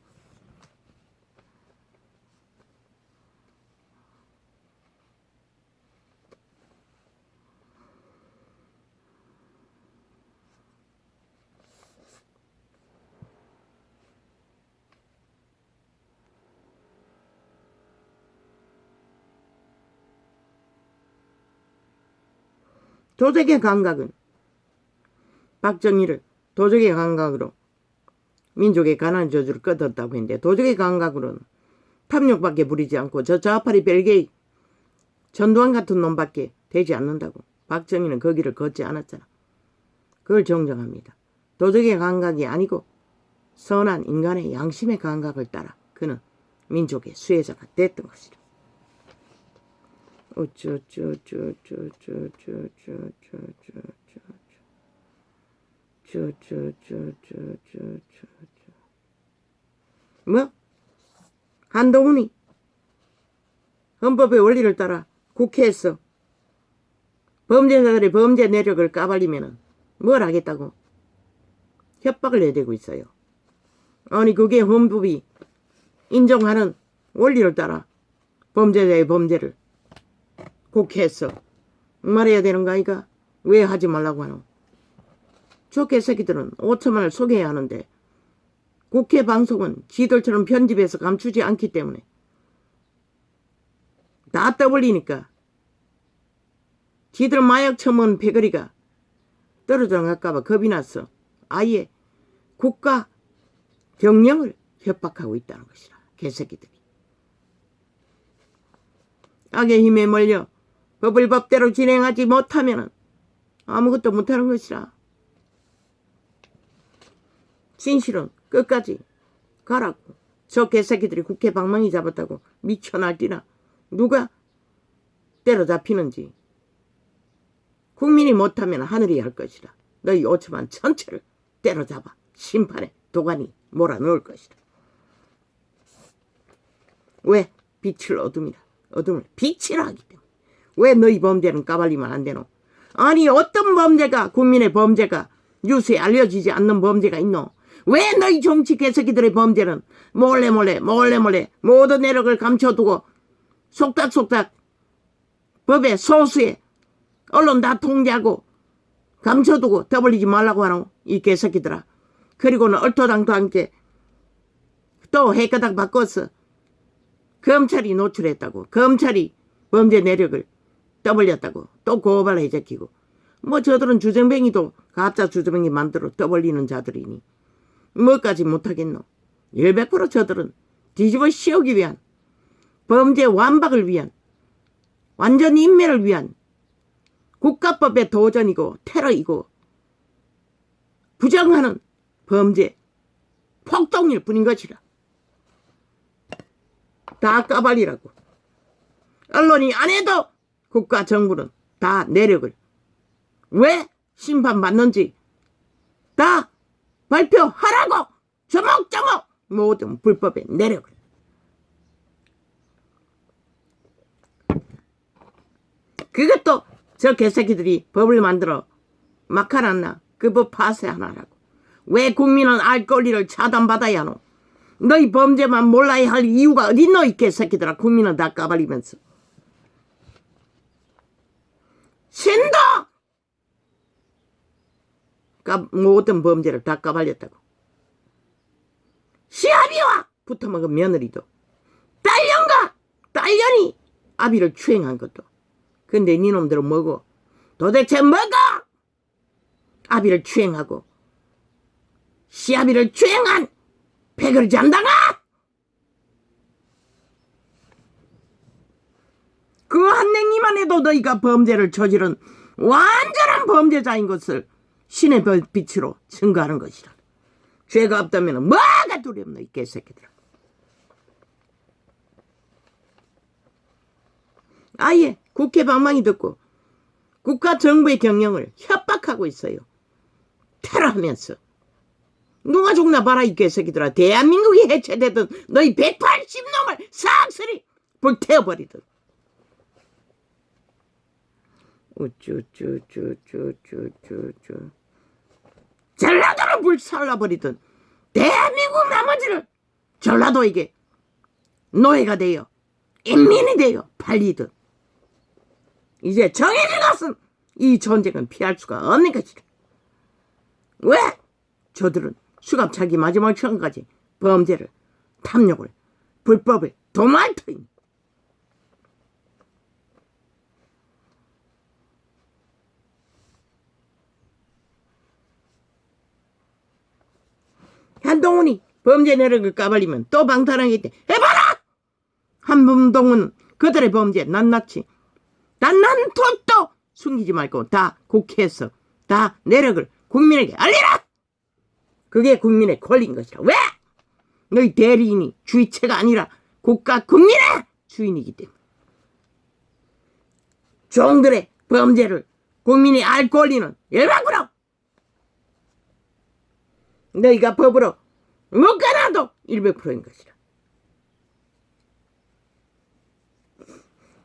도적의 감각은 박정희를 도적의 감각으로 민족의 가난 저주를 꺼졌다고 했는데 도적의 감각으로는 탐욕밖에 부리지 않고 저 좌파리 벨게이 전두환 같은 놈밖에 되지 않는다고. 박정희는 거기를 걷지 않았잖아. 그걸 정정합니다. 도적의 감각이 아니고 선한 인간의 양심의 감각을 따라 그는 민족의 수혜자가 됐던 것이다. 뭐? 한동훈이 헌법의 원리를 따라 국회에서 범죄자들의 범죄 내력을 까발리면 뭘 하겠다고 협박을 내대고 있어요. 아니 그게 헌법이 인정하는 원리를 따라 범죄자의 범죄를 국회에서 말해야 되는 거 아이가? 왜 하지 말라고 하노? 저 개새끼들은 5천만을 소개해야 하는데 국회 방송은 지들처럼 편집해서 감추지 않기 때문에 다 떠벌리니까 지들 마약 처먹은 패거리가 떨어져 나갈까봐 겁이 나서 아예 국가 경영을 협박하고 있다는 것이라. 개새끼들이. 악의 힘에 몰려 법을 법대로 진행하지 못하면 아무것도 못하는 것이라. 진실은 끝까지 가라고. 저 개새끼들이 국회 방망이 잡았다고 미쳐 날뛰나. 누가 때려잡히는지. 국민이 못하면 하늘이 할 것이라. 너희 5천만 전체를 때려잡아 심판에 도가니 몰아넣을 것이다. 왜? 빛을 어둠이라. 어둠을 빛이라 하기 때문에. 왜 너희 범죄는 까발리면 안 되노? 아니 어떤 범죄가, 국민의 범죄가 뉴스에 알려지지 않는 범죄가 있노? 왜 너희 정치 개새끼들의 범죄는 몰래 모든 내력을 감춰두고 속닥속닥 법의 소수에 언론 다 통제하고 감춰두고 떠벌리지 말라고 하노? 이 개새끼들아. 그리고는 얼토당토 함께 또 해가닥 바꿔서 검찰이 노출했다고. 검찰이 범죄 내력을 떠벌렸다고. 또 고발해 제끼고. 뭐 저들은 주정뱅이도 가짜 주정뱅이 만들어 떠벌리는 자들이니 뭐까지 못하겠노. 100% 저들은 뒤집어 씌우기 위한, 범죄 완박을 위한, 완전 인멸을 위한 국가법의 도전이고 테러이고 부정하는 범죄 폭동일 뿐인 것이라. 다 까발리라고. 언론이 안 해도 국가 정부는 다 내력을 왜 심판받는지 다 발표하라고. 조목조목 모든 불법의 내력을. 그것도 저 개새끼들이 법을 만들어 막 해놨나. 그 법 파쇄하나라고. 왜 국민은 알 권리를 차단받아야 하노? 너희 범죄만 몰라야 할 이유가 어딨노 이 개새끼들아. 국민은 다 까발리면서. 신도 모든 범죄를 다 까발렸다고. 시아비와 붙어먹은 며느리도, 딸년과 딸년이 아비를 추행한 것도. 근데 니놈들은 뭐고? 도대체 뭐가? 아비를 추행하고 시아비를 추행한 백을 잔다가 그 한 냉이만 해도 너희가 범죄를 저지른 완전한 범죄자인 것을 신의 빛으로 증거하는 것이라. 죄가 없다면 뭐가 두렵노 이 개새끼들아. 아예 국회 방망이 듣고 국가 정부의 경영을 협박하고 있어요. 테러하면서. 누가 죽나 봐라 이 개새끼들아. 대한민국이 해체되든 너희 180놈을 싹쓸이 불태워버리든. 우쭈쭈쭈쭈쭈쭈쭈. 전라도를 불살라버리든 대한민국 나머지를 전라도에게 노예가 되어 인민이 되어 팔리든. 이제 정해진 것은 이 전쟁은 피할 수가 없는 것이다. 왜? 저들은 수갑차기 마지막 시간까지 범죄를, 탐욕을, 불법을 도모할 터이니. 한동훈이 범죄 내력을 까발리면 또 방탄하겠대. 해봐라! 한동훈은 그들의 범죄 낱낱이 난난토도 숨기지 말고 다 국회에서 다 내력을 국민에게 알리라! 그게 국민의 권리인 것이라. 왜? 너희 대리인이 주의체가 아니라 국가 국민의 주인이기 때문에. 종들의 범죄를 국민이 알 권리는 일반구로 너희가 법으로 묶어놔도 100%인 것이라.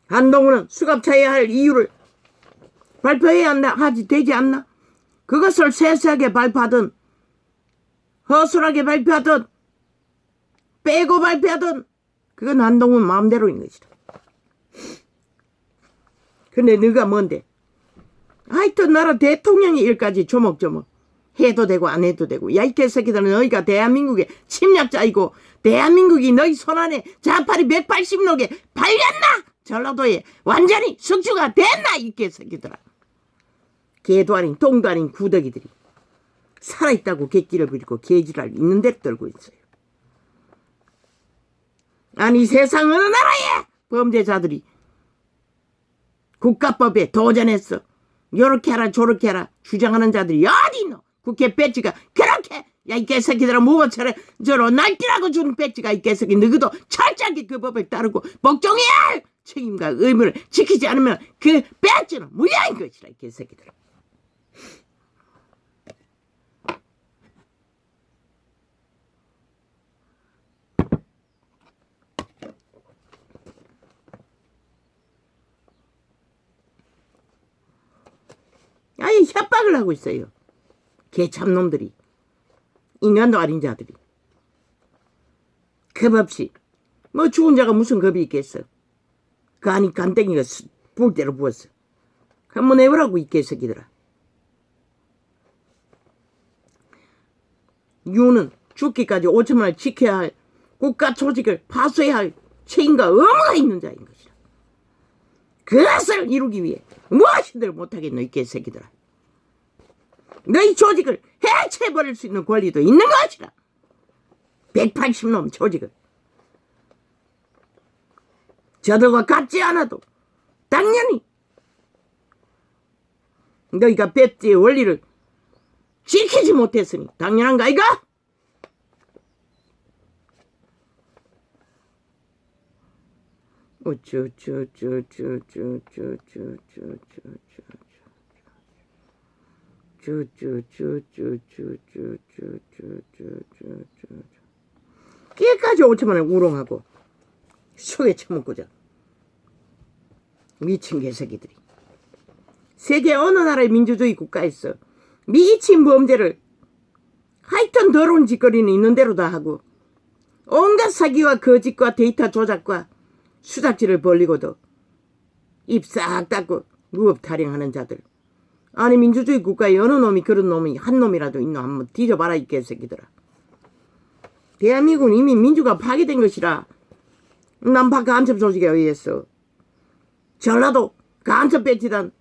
한동훈은 수갑차야 할 이유를 발표해야 하지 되지 않나? 그것을 세세하게 발표하든 허술하게 발표하든 빼고 발표하든 그건 한동훈 마음대로인 것이다. 근데 너가 뭔데? 하여튼 나라 대통령의 일까지 조목조목 해도 되고 안 해도 되고. 야 이 개새끼들은 너희가 대한민국의 침략자이고 대한민국이 너희 손안에 자파리 180녹에 팔렸나? 전라도에 완전히 숙주가 됐나 이 개새끼들아. 개도 아닌 똥도 아닌 구더기들이 살아있다고 개끼를 부리고 개지랄 있는 데를 떨고 있어요. 아니 세상 어느 나라에 범죄자들이 국가법에 도전했어. 요렇게 하라 저렇게 하라 주장하는 자들이 어디 있노? 국회 배지가 그렇게 야 이 개새끼들아 무엇처럼 저로 날뛰라고 준 배지가 이 개새끼 너희도 철저하게 그 법을 따르고 복종해야 할 책임과 의무를 지키지 않으면 그 배지는 무효인 것이라 이 개새끼들아. 아예 협박을 하고 있어요. 개참놈들이. 인간도 아닌 자들이. 겁 없이. 뭐 죽은 자가 무슨 겁이 있겠어. 그 안이 간땡이가 부을 대로 부었어. 한번 해보라고 이 개새끼들아. 유는 죽기까지 5천만 원을 지켜야 할 국가 조직을 파쇄해야 할 책임과 의무가 있는 자인 것이다. 그것을 이루기 위해 무엇이든 못하겠노 이 개새끼들아. 너희 조직을 해체해버릴 수 있는 권리도 있는 것이다. 180놈 조직을. 저들과 같지 않아도 당연히 너희가 배지의 원리를 지키지 못했으니 당연한가 아이가? 끼까지 5천만 원 우롱하고 속에 처먹고자 미친 개새끼들이. 세계 어느 나라의 민주주의 국가에서 미친 범죄를 하여튼 더러운 짓거리는 있는 대로 다 하고 온갖 사기와 거짓과 데이터 조작과 수작질을 벌리고도 입 싹 닫고 무업 타령하는 자들. 아니 민주주의 국가에 어느 놈이 그런 놈이 한 놈이라도 있노? 한번 뒤져봐라 이 개새끼들아. 대한민국은 이미 민주가 파괴된 것이라. 남파 간첩 조직에 의해서 전라도 간첩 배치단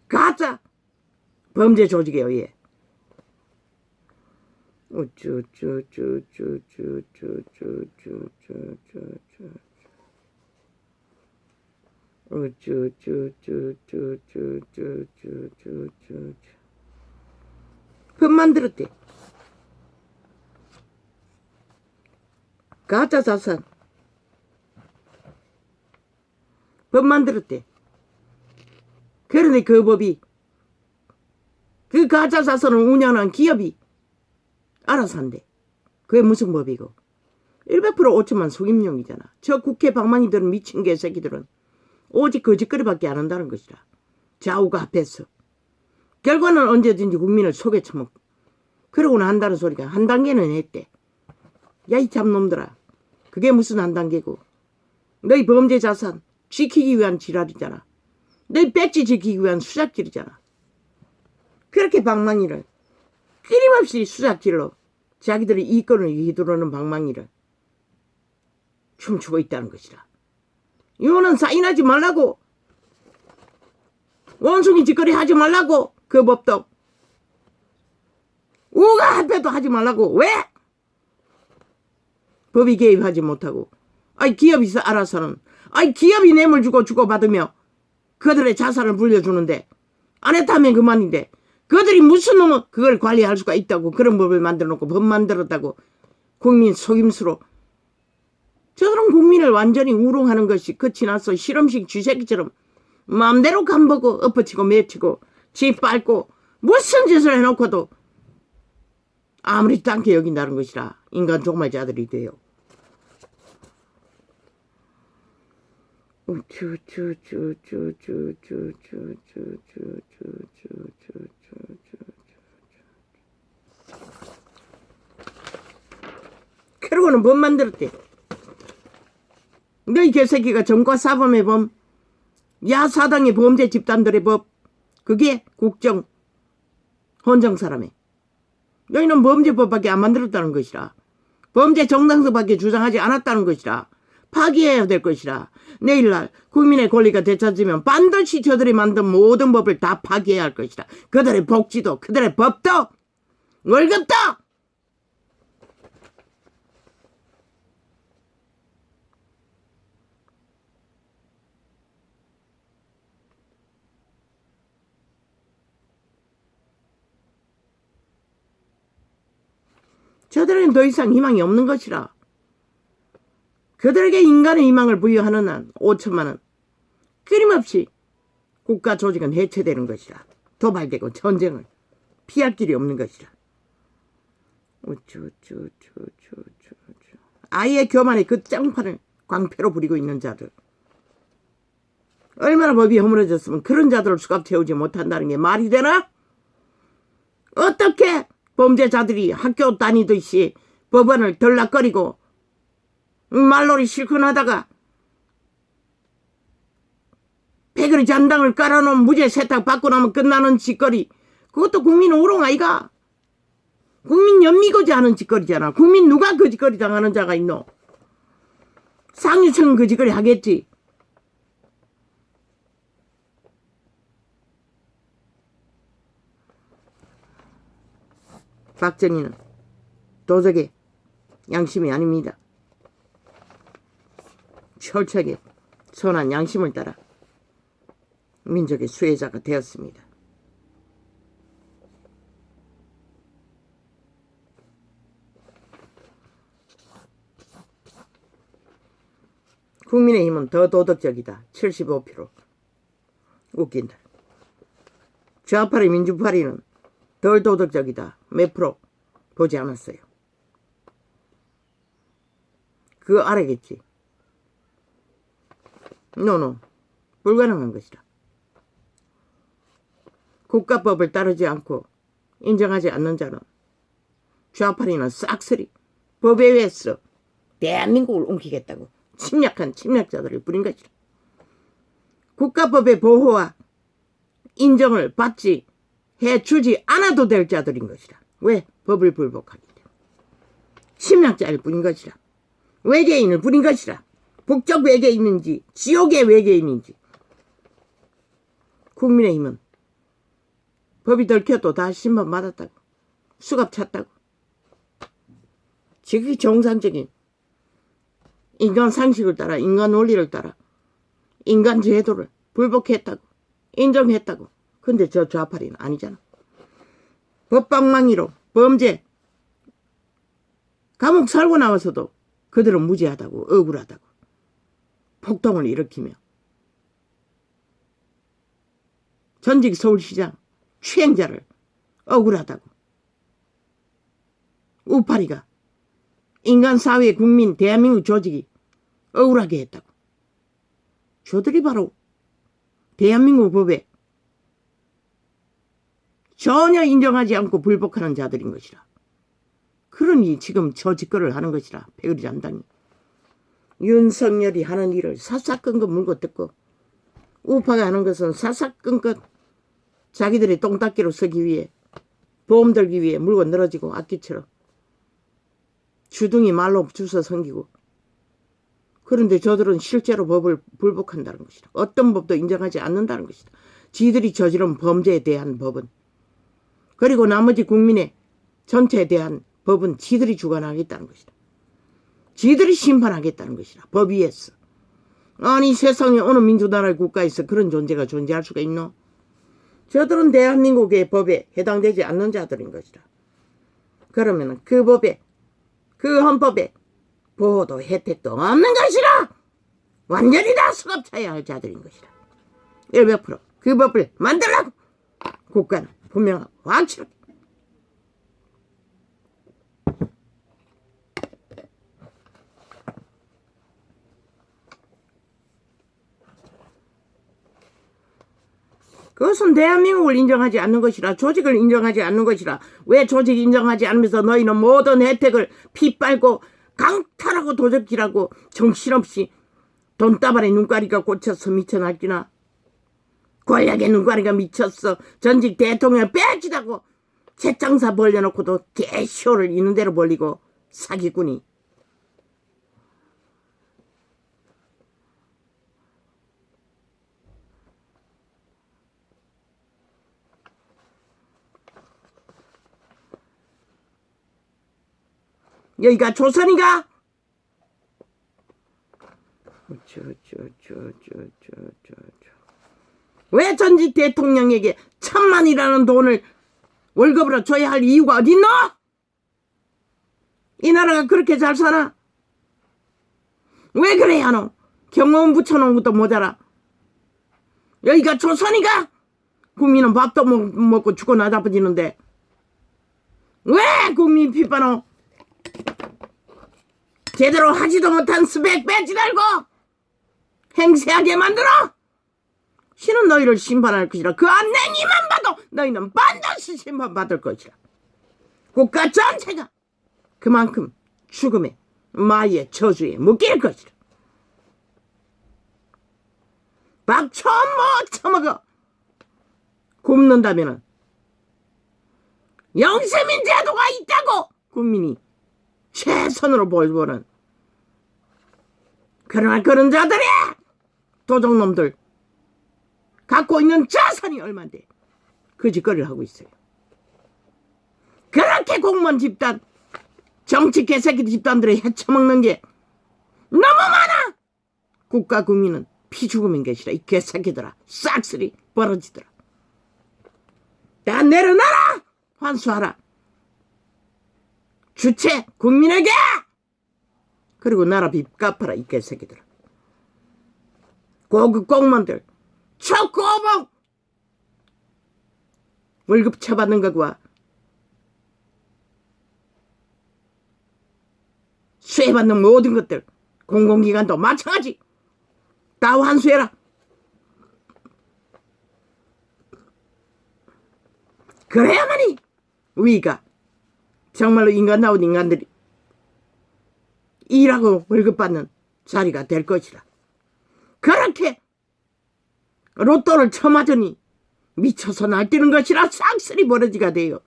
가짜 범죄 조직에 의해 법 만들었대. 가짜 자산 법 만들었대. 그런데 그 법이 그 가짜 자산을 운영하는 기업이 알아서 한대. 그게 무슨 법이고. 100% 5천만 속임용이잖아. 저 국회 방망이들은 미친 개새끼들은 오직 거짓거리밖에 안 한다는 것이라. 좌우가 합해서. 결과는 언제든지 국민을 속에 처먹고 그러고는 한다는 소리가 한 단계는 했대. 야 이 잡놈들아. 그게 무슨 한 단계고. 너희 범죄 자산 지키기 위한 지랄이잖아. 너희 배지 지키기 위한 수작질이잖아. 그렇게 방망이를 끊임없이 수작질로 자기들의 이권을 휘두르는 방망이를 춤추고 있다는 것이라. 이거는 사인하지 말라고. 원숭이 짓거리 하지 말라고. 그 법도 우가 합해도 하지 말라고. 왜? 법이 개입하지 못하고. 아이 기업이 알아서는 기업이 뇌물 주고 주고받으며 그들의 자산을 물려주는데 안 했다면 그만인데 그들이 무슨 놈은 그걸 관리할 수가 있다고 그런 법을 만들어 놓고 법 만들었다고 국민 속임수로 저런 국민을 완전히 우롱하는 것이 끝이 나서 실험식 쥐새끼처럼 마음대로 간보고 엎어치고 매치고 집 밟고 무슨 짓을 해놓고도 아무렇지도 않게 여긴다는 것이라 인간 종말자들이 돼요. 그러고는 법 만들었대. 너희 개새끼가 정과사범의 범, 야사당의 범죄 집단들의 법, 그게 국정, 헌정사람의. 너희는 범죄법밖에 안 만들었다는 것이라. 범죄 정당성밖에 주장하지 않았다는 것이라. 파기해야 될 것이라. 내일날 국민의 권리가 되찾으면 반드시 저들이 만든 모든 법을 다 파기해야 할 것이라. 그들의 복지도 그들의 법도 월급도 저들에겐 더 이상 희망이 없는 것이라. 그들에게 인간의 희망을 부여하는 한 5천만 원 끊임없이 국가 조직은 해체되는 것이라. 도발되고 전쟁을 피할 길이 없는 것이라. 아예 교만의 그 짱판을 광패로 부리고 있는 자들. 얼마나 법이 허물어졌으면 그런 자들을 수갑 채우지 못한다는 게 말이 되나? 어떻게 범죄자들이 학교 다니듯이 법원을 들락거리고 말놀이 실컷 하다가 패거리 잔당을 깔아놓은 무죄 세탁 받고 나면 끝나는 짓거리. 그것도 국민 우롱 아이가? 국민 연미고지 하는 짓거리잖아. 국민 누가 그 짓거리 당하는 자가 있노? 상류층은 그 짓거리 하겠지. 박정희는 도적의 양심이 아닙니다. 철저하게 선한 양심을 따라 민족의 수혜자가 되었습니다. 국민의힘은 더 도덕적이다. 75%. 웃긴다. 좌파리 민주파리는 덜 도덕적이다. 몇 프로 보지 않았어요. 그거 알아겠지. 노노. 불가능한 것이다. 국가법을 따르지 않고 인정하지 않는 자는 좌파리는 싹쓸이 법에 의해서 대한민국을 옮기겠다고 침략한 침략자들을 부린 것이다. 국가법의 보호와 인정을 받지 해주지 않아도 될 자들인 것이다. 왜? 법을 불복하기 때문에. 침략자를 부린 것이다. 외계인을 부린 것이다. 북쪽 외계인인지 지옥의 외계인인지. 국민의힘은 법이 덜켜도 다 심판받았다고. 수갑 찼다고. 지극히 정상적인 인간 상식을 따라 인간 원리를 따라 인간 제도를 불복했다고. 인정했다고. 근데 저 좌파리는 아니잖아. 법방망이로 범죄 감옥 살고 나와서도 그들은 무죄하다고 억울하다고 폭동을 일으키며 전직 서울시장 추행자를 억울하다고 우파리가 인간 사회 국민 대한민국 조직이 억울하게 했다고. 저들이 바로 대한민국 법에 전혀 인정하지 않고 불복하는 자들인 것이라. 그러니 지금 저 짓거리를 하는 것이라. 패거리 잔당이. 윤석열이 하는 일을 사사건건 물고 뜯고 우파가 하는 것은 사사건건 자기들의 똥닦기로 쓰기 위해 보험 들기 위해 물고 늘어지고 악기처럼 주둥이 말로 주워 섬기고. 그런데 저들은 실제로 법을 불복한다는 것이다. 어떤 법도 인정하지 않는다는 것이다. 지들이 저지른 범죄에 대한 법은 그리고 나머지 국민의 전체에 대한 법은 지들이 주관하겠다는 것이다. 지들이 심판하겠다는 것이다. 법 위에서. 아니 세상에 어느 민주나라의 국가에서 그런 존재가 존재할 수가 있노? 저들은 대한민국의 법에 해당되지 않는 자들인 것이다. 그러면 그 법에 그 헌법에 보호도 혜택도 없는 것이라. 완전히 다 수갑차야 할 자들인 것이다. 100% 그 법을 만들라고 국가는 분명하고 확실하게. 그것은 대한민국을 인정하지 않는 것이라. 조직을 인정하지 않는 것이라. 왜 조직 인정하지 않으면서 너희는 모든 혜택을 피 빨고 강탈하고 도적질하고 정신없이 돈다발에 눈가리가 꽂혀서 미쳐 날뛰나. 권력의 눈가리가 미쳤어. 전직 대통령을 빼앗기다고 채장사 벌려놓고도 개쇼를 있는 대로 벌리고 사기꾼이. 여기가 조선이가? 왜 전직 대통령에게 1,000만이라는 돈을 월급으로 줘야 할 이유가 어딨노? 이 나라가 그렇게 잘 사나? 왜 그래야 너? 경호원 붙여놓은 것도 모자라. 여기가 조선이가? 국민은 밥도 먹고 죽고 나다버지는데 왜 국민 핍박노? 제대로 하지도 못한 스펙 빼지 말고 행세하게 만들어. 신은 너희를 심판할 것이라. 그 안내기만 봐도 너희는 반드시 심판받을 것이라. 국가 전체가 그만큼 죽음의 마의 저주에 묶일 것이라. 밥 처음 처먹어. 굶는다면은 영세민 제도가 있다고 국민이 최선으로 보여주는. 그러나 그런 자들이 도적놈들 갖고 있는 자산이 얼만데 그 짓거리를 하고 있어요. 그렇게 공무원 집단, 정치 개새끼 집단들을 헤쳐먹는 게 너무 많아. 국가 국민은 피죽음인 것이라. 이 개새끼들아, 싹쓸이 벌어지더라. 다 내려놔라. 환수하라. 주체 국민에게. 그리고 나라 빚 갚아라. 이 개새끼들아. 고급 공무원들 초고봉 월급 쳐받는 거와 수혜받는 모든 것들, 공공기관도 마찬가지. 다 환수해라. 그래야만이 우리가 정말로 인간다운 인간들이 일하고 월급 받는 자리가 될 것이라. 그렇게 로또를 쳐맞으니 미쳐서 날뛰는 것이라 싹쓸이 버러지가 돼요.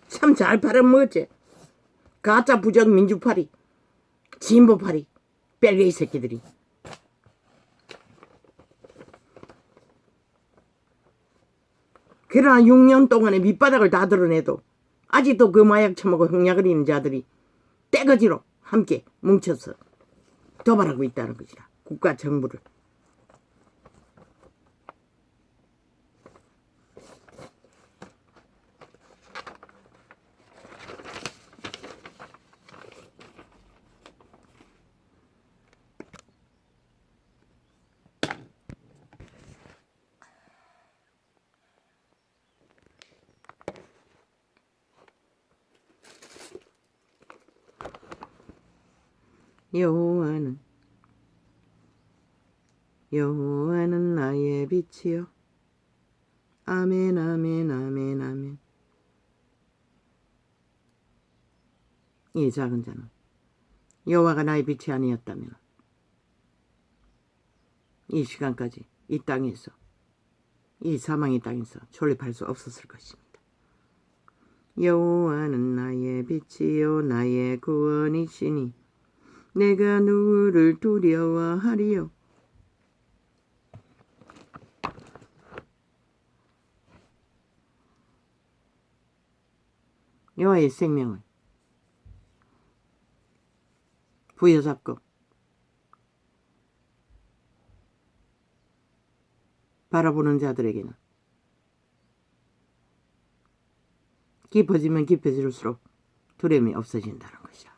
참 잘 팔아먹었지. 가짜 부정 민주파리, 진보파리, 뺄개이 새끼들이. 그러나 6년 동안의 밑바닥을 다 드러내도 아직도 그 마약 처먹고 흥약거리는 자들이 떼거지로 함께 뭉쳐서 도발하고 있다는 것이라. 국가 정부를. 여호와는 나의 빛이요. 아멘 아멘 아멘 아멘. 이 작은 자는 여호와가 나의 빛이 아니었다면 이 시간까지 이 땅에서, 이 사망의 땅에서 존립할 수 없었을 것입니다. 여호와는 나의 빛이요 나의 구원이시니 내가 누구를 두려워하리요. 여호와의 생명을 부여잡고 바라보는 자들에게는 깊어지면 깊어질수록 두려움이 없어진다는 것이라.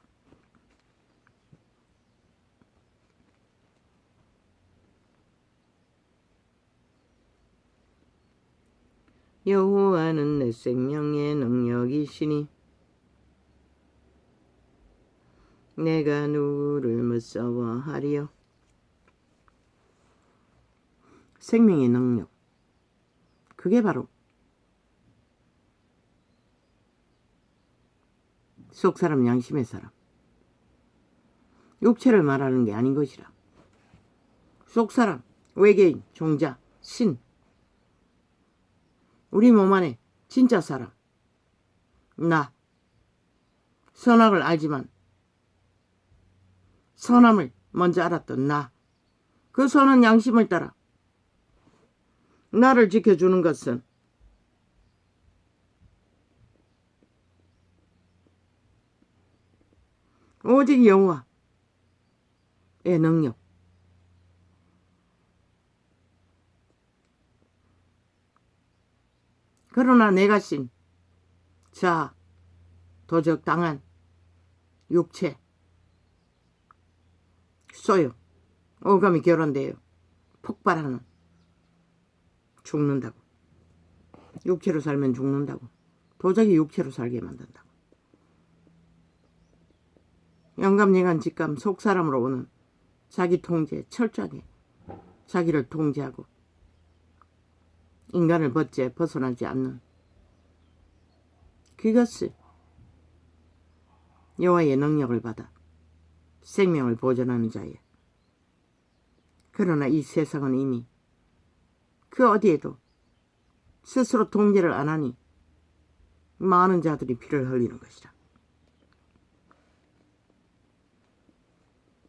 여호와는 내 생명의 능력이시니 내가 누구를 무서워하리요. 생명의 능력, 그게 바로 속 사람 양심의 사람, 육체를 말하는 게 아닌 것이라. 속사람, 외계인, 종자, 신. 우리 몸 안에 진짜 사람. 나. 선악을 알지만 선함을 먼저 알았던 나. 그 선한 양심을 따라 나를 지켜주는 것은 오직 여호와의 능력. 그러나 내가 신 자, 도적 당한 육체, 쏘요. 오감이 결혼돼요. 폭발하는. 죽는다고. 육체로 살면 죽는다고. 도적이 육체로 살게 만든다고. 영감, 예감, 직감, 속사람으로 오는 자기 통제, 철저하게 자기를 통제하고 인간을 벗어나지 않는 그것을 여호와의 능력을 받아 생명을 보존하는 자예요. 그러나 이 세상은 이미 그 어디에도 스스로 통제를 안 하니 많은 자들이 피를 흘리는 것이라.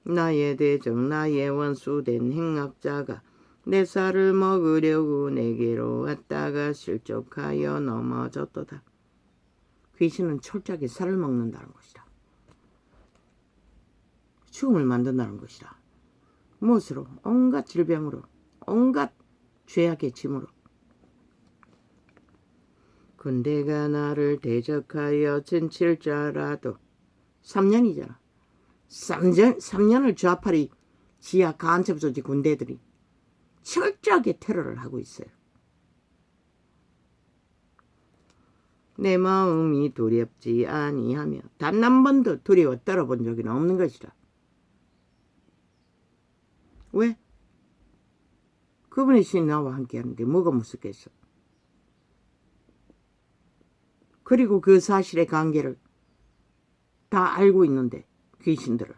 나의 대적, 나의 원수된 행악자가 내 살을 먹으려고 내게로 왔다가 실족하여 넘어졌도다. 귀신은 철저하게 살을 먹는다는 것이라. 죽음을 만든다는 것이라. 무엇으로? 온갖 질병으로, 온갖 죄악의 짐으로. 군대가 나를 대적하여 진칠자라도 3년이잖아. 3년을 좌파리 지하 간첩소지 군대들이 철저하게 테러를 하고 있어요. 내 마음이 두렵지 아니하며 단 한 번도 두려워 떨어본 적이 없는 것이라. 왜? 그분의 신이 나와 함께 하는데 뭐가 무섭겠어. 그리고 그 사실의 관계를 다 알고 있는데 귀신들을.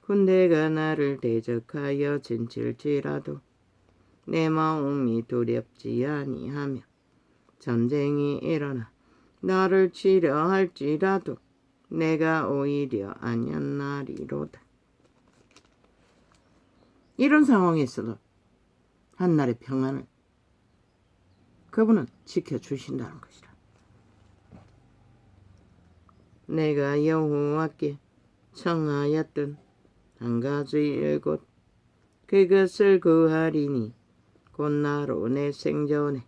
군대가 나를 대적하여 진칠지라도 내 마음이 두렵지 아니하며 전쟁이 일어나 나를 치려 할지라도 내가 오히려 안연나리로다. 이런 상황에서도 한날의 평안을 그분은 지켜주신다는 것이라. 내가 여호와께 청하였던 한 가지 일곱 그것을 구하리니 곧 나로 내 생전에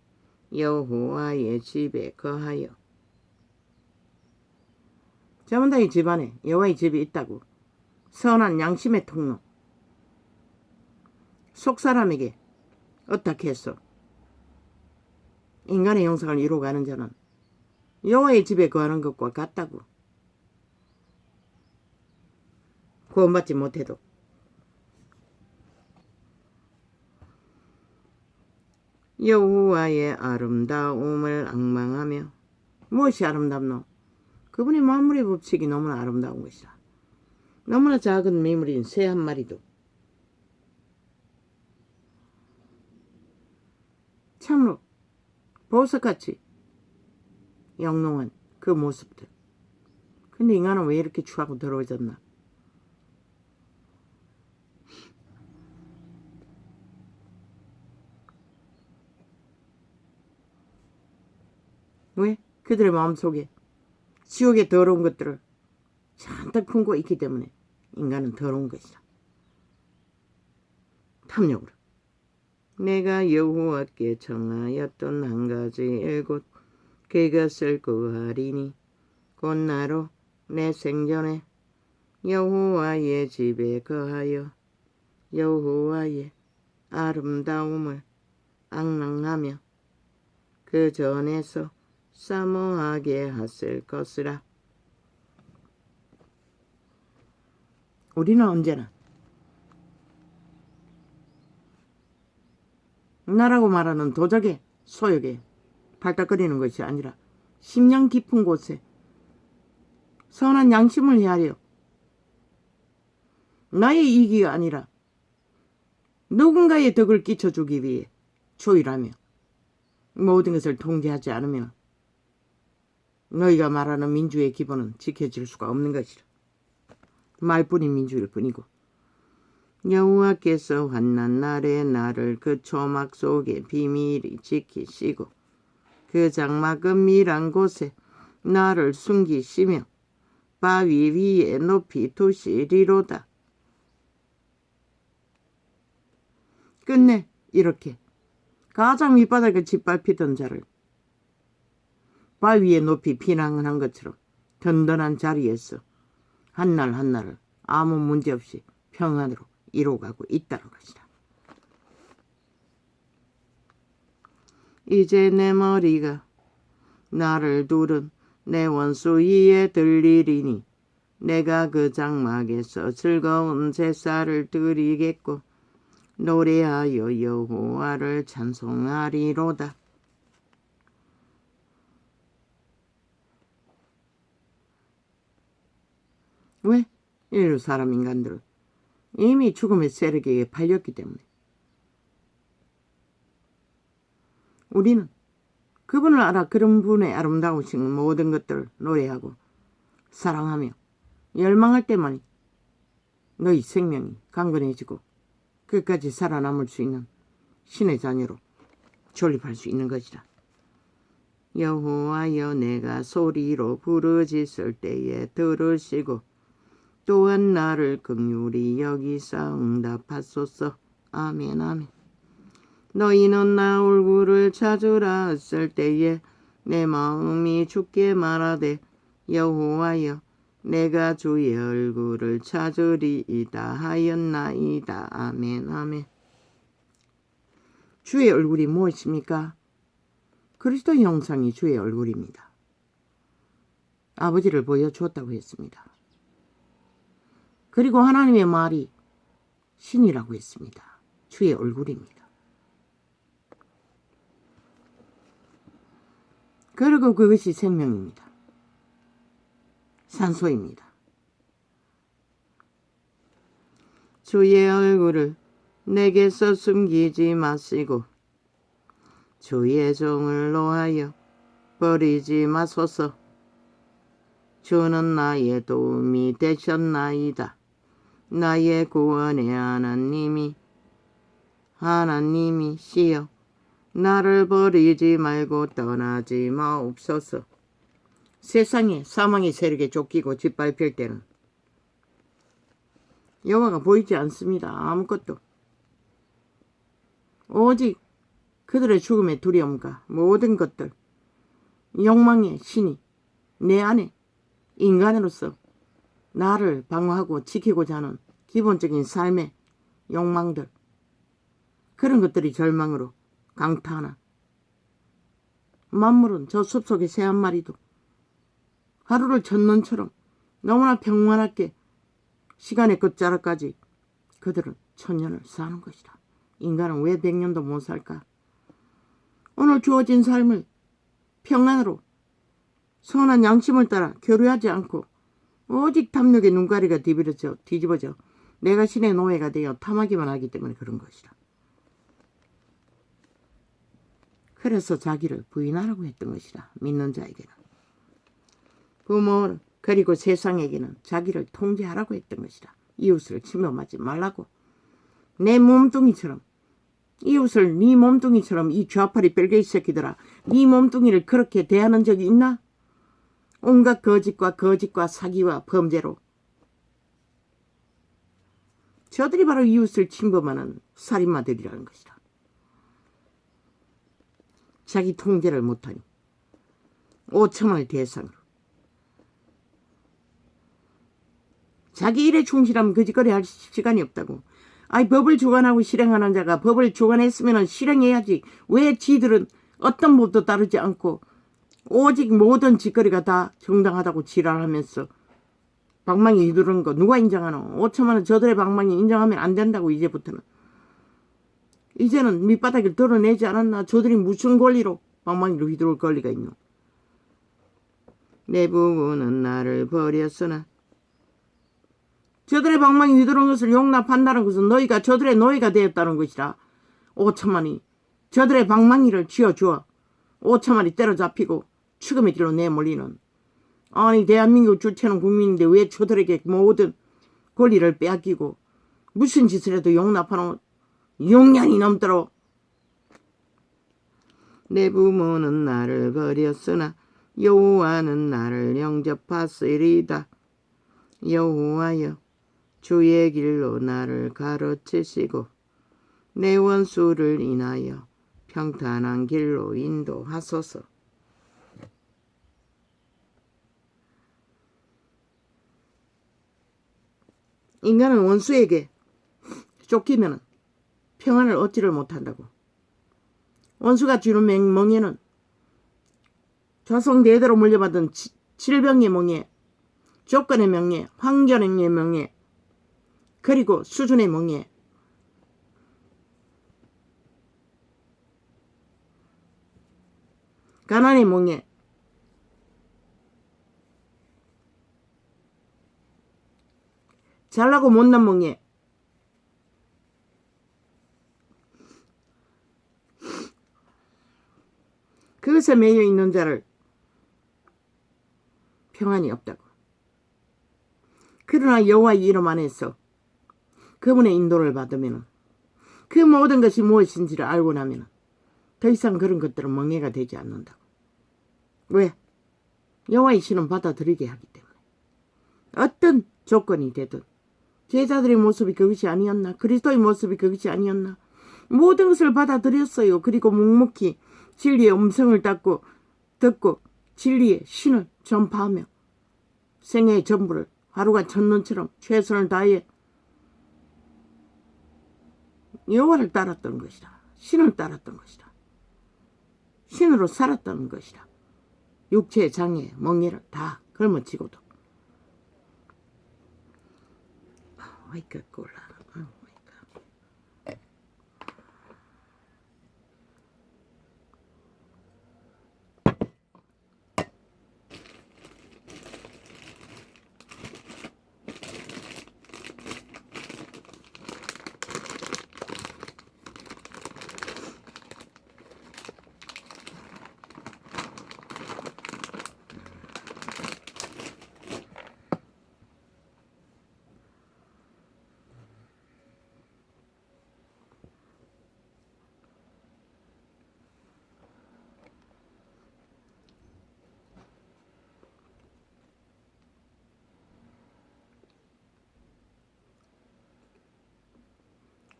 여호와의 집에 거하여. 전부 다 이 집안에 여호와의 집이 있다고. 선한 양심의 통로. 속사람에게 어떻게 해서 인간의 형상을 이루어가는 자는 여호와의 집에 거하는 것과 같다고. 구원받지 못해도. 여호와의 아름다움을 앙망하며. 무엇이 아름답노? 그분의 만물의 법칙이 너무나 아름다운 것이라. 너무나 작은 미물인 새 한 마리도 참으로 보석같이 영롱한 그 모습들. 근데 인간은 왜 이렇게 추하고 더러워졌나? 왜? 그들의 마음속에 지옥의 더러운 것들을 잔뜩 품고 있기 때문에 인간은 더러운 것이다. 탐욕으로. 내가 여호와께 청하였던 한 가지 일곱 그것을 구하리니 곧 나로 내 생전에 여호와의 집에 거하여 여호와의 아름다움을 앙랑하며 그 전에서 사모하게 하실 것이라. 우리는 언제나 나라고 말하는 도적의 소욕에 발딱거리는 것이 아니라 심령 깊은 곳에 선한 양심을 헤아려 나의 이익이 아니라 누군가의 덕을 끼쳐주기 위해 조율하며 모든 것을 통제하지 않으면 너희가 말하는 민주의 기본은 지켜질 수가 없는 것이라. 말뿐인 민주일 뿐이고 여호와께서 환난 날에 나를 그 초막 속에 비밀히 지키시고 그 장막 은밀한 곳에 나를 숨기시며 바위 위에 높이 두시리로다. 끝내 이렇게 가장 밑바닥을 짓밟히던 자를 바위에 높이 피난한 것처럼 든든한 자리에서 한날 한날을 아무 문제 없이 평안으로 이뤄가고 있다는 것이다. 이제 내 머리가 나를 두른 내 원수 위에 들리리니 내가 그 장막에서 즐거운 제사를 드리겠고 노래하여 여호와를 찬송하리로다. 왜? 인류 사람 인간들은 이미 죽음의 세력에 팔렸기 때문에 우리는 그분을 알아 그런 분의 아름다우신 모든 것들을 노래하고 사랑하며 열망할 때만이 너희 생명이 강건해지고 끝까지 살아남을 수 있는 신의 자녀로 존립할 수 있는 것이라. 여호와여 내가 소리로 부르짖을 때에 들으시고 또한 나를 긍휼히 여기사 응답하소서. 아멘 아멘. 너희는 나 얼굴을 찾으라 했을 때에 내 마음이 주께 말하되 여호와여 내가 주의 얼굴을 찾으리이다 하였나이다. 아멘 아멘. 주의 얼굴이 무엇입니까? 그리스도 형상이 주의 얼굴입니다. 아버지를 보여주었다고 했습니다. 그리고 하나님의 말이 신이라고 했습니다. 주의 얼굴입니다. 그리고 그것이 생명입니다. 산소입니다. 주의 얼굴을 내게서 숨기지 마시고 주의 종을 노하여 버리지 마소서. 주는 나의 도움이 되셨나이다. 나의 구원의 하나님이시여 나를 버리지 말고 떠나지 마옵소서. 세상에 사망의 세력에 쫓기고 짓밟힐 때는 여호와가 보이지 않습니다. 아무것도. 오직 그들의 죽음의 두려움과 모든 것들, 욕망의 신이 내 안에 인간으로서 나를 방어하고 지키고자 하는 기본적인 삶의 욕망들, 그런 것들이 절망으로 강타하나 만물은 저 숲속의 새 한 마리도 하루를 전는처럼 너무나 평안하게 시간의 끝자락까지 그들은 천년을 사는 것이다. 인간은 왜 100년도 못 살까? 오늘 주어진 삶을 평안으로 선한 양심을 따라 교류하지 않고 오직 탐욕의 눈가리가 뒤집어져 내가 신의 노예가 되어 탐하기만 하기 때문에 그런 것이다. 그래서 자기를 부인하라고 했던 것이다. 믿는 자에게는. 부모 그리고 세상에게는 자기를 통제하라고 했던 것이다. 이웃을 침범하지 말라고. 내 몸뚱이처럼 이웃을 네 몸뚱이처럼 이 좌파리 뺄개이 새끼들아 네 몸뚱이를 그렇게 대하는 적이 있나? 온갖 거짓과 사기와 범죄로 저들이 바로 이웃을 침범하는 살인마들이라는 것이다. 자기 통제를 못하니 오청을 대상으로 자기 일에 충실하면 거짓거리 할 시간이 없다고. 아이 법을 주관하고 실행하는 자가 법을 주관했으면 실행해야지. 왜 지들은 어떤 법도 따르지 않고 오직 모든 짓거리가 다 정당하다고 지랄하면서 방망이 휘두르는 거 누가 인정하노? 5천만 원 저들의 방망이 인정하면 안 된다고. 이제부터는. 이제는 밑바닥을 드러내지 않았나? 저들이 무슨 권리로 방망이를 휘두를 권리가 있노? 내 부부는 나를 버렸으나 저들의 방망이 휘두른 것을 용납한다는 것은 너희가 저들의 노예가 되었다는 것이라. 5천만이 저들의 방망이를 쥐어주어 5천만이 때려잡히고 죽음의 길로 내몰리는. 아니 대한민국 주체는 국민인데 왜 저들에게 모든 권리를 빼앗기고 무슨 짓을 해도 용납하노. 용량이 넘도록. 내 부모는 나를 버렸으나 여호와는 나를 영접하시리이다. 여호와여 주의 길로 나를 가르치시고 내 원수를 인하여 평탄한 길로 인도하소서. 인간은 원수에게 쫓기면 평안을 얻지를 못한다고. 원수가 주는 멍에는 조상대대로 물려받은 질병의 멍에, 조건의 멍에, 환경의 멍에, 그리고 수준의 멍에, 가난의 멍에, 잘나고 못난 멍에, 그것에 매여 있는 자를 평안이 없다고. 그러나 여호와의 이름 안에서 그분의 인도를 받으면 그 모든 것이 무엇인지를 알고 나면 더 이상 그런 것들은 멍해가 되지 않는다고. 왜? 여호와의 신은 받아들이게 하기 때문에. 어떤 조건이 되든 제자들의 모습이 그것이 아니었나? 그리스도의 모습이 그것이 아니었나? 모든 것을 받아들였어요. 그리고 묵묵히 진리의 음성을 듣고 진리의 신을 전파하며 생애의 전부를 하루가 첫눈처럼 최선을 다해 여호와를 따랐던 것이다. 신을 따랐던 것이다. 신으로 살았던 것이다. 육체의 장애, 멍에를 다 걸머치고도. 와이카 꼴라.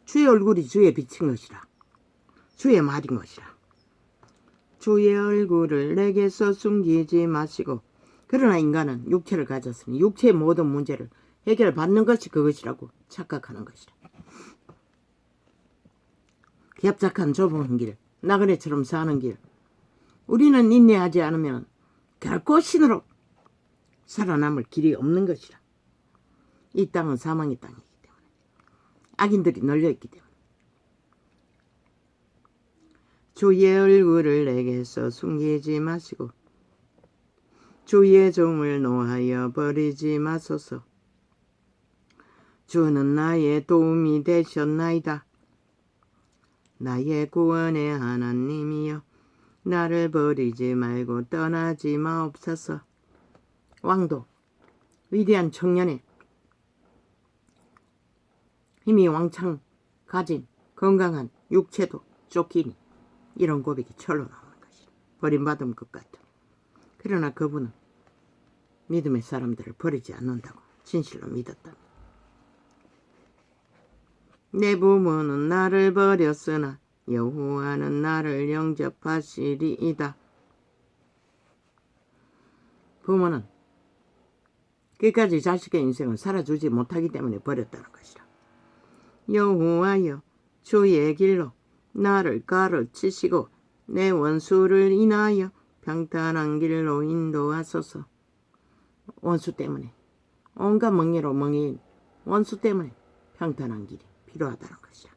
주의 얼굴이 주의 빛인 것이라. 주의 말인 것이라. 주의 얼굴을 내게서 숨기지 마시고. 그러나 인간은 육체를 가졌으니 육체의 모든 문제를 해결받는 것이 그것이라고 착각하는 것이라. 협착한 좁은 길, 나그네처럼 사는 길. 우리는 인내하지 않으면 결코 신으로 살아남을 길이 없는 것이라. 이 땅은 사망의 땅이기 때문에. 악인들이 널려있기 때문에. 주의 얼굴을 내게서 숨기지 마시고 주의 종을 노하여 버리지 마소서. 주는 나의 도움이 되셨나이다. 나의 구원의 하나님이여 나를 버리지 말고 떠나지 마옵소서. 왕도 위대한 청년의 힘이 왕창 가진 건강한 육체도 쫓기니 이런 고백이 철로 나오는 것이다. 버림받은 것 같아. 그러나 그분은 믿음의 사람들을 버리지 않는다고 진실로 믿었다. 내 부모는 나를 버렸으나 여호와는 나를 영접하시리이다. 부모는 끝까지 자식의 인생을 살아주지 못하기 때문에 버렸다는 것이다. 여호와여 주의 길로 나를 가르치시고 내 원수를 인하여 평탄한 길로 인도하소서. 원수 때문에 온갖 멍에로 멍해인 원수 때문에 평탄한 길이 필요하다는 것이다.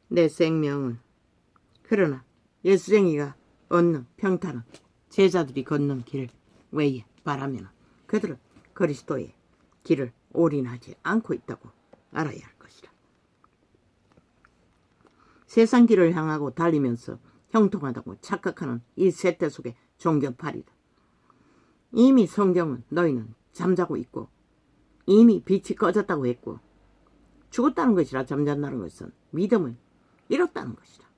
내 생명을 그러나 예수쟁이가 얻는 평탄은 제자들이 걷는 길 외에 바라면 그들은 그리스도의 길을 올인하지 않고 있다고 알아야 할 것이다. 세상 길을 향하고 달리면서 형통하다고 착각하는 이 세대 속의 종교팔이다. 이미 성경은 너희는 잠자고 있고 이미 빛이 꺼졌다고 했고 죽었다는 것이라 잠잔다는 것은 믿음을 잃었다는 것이다.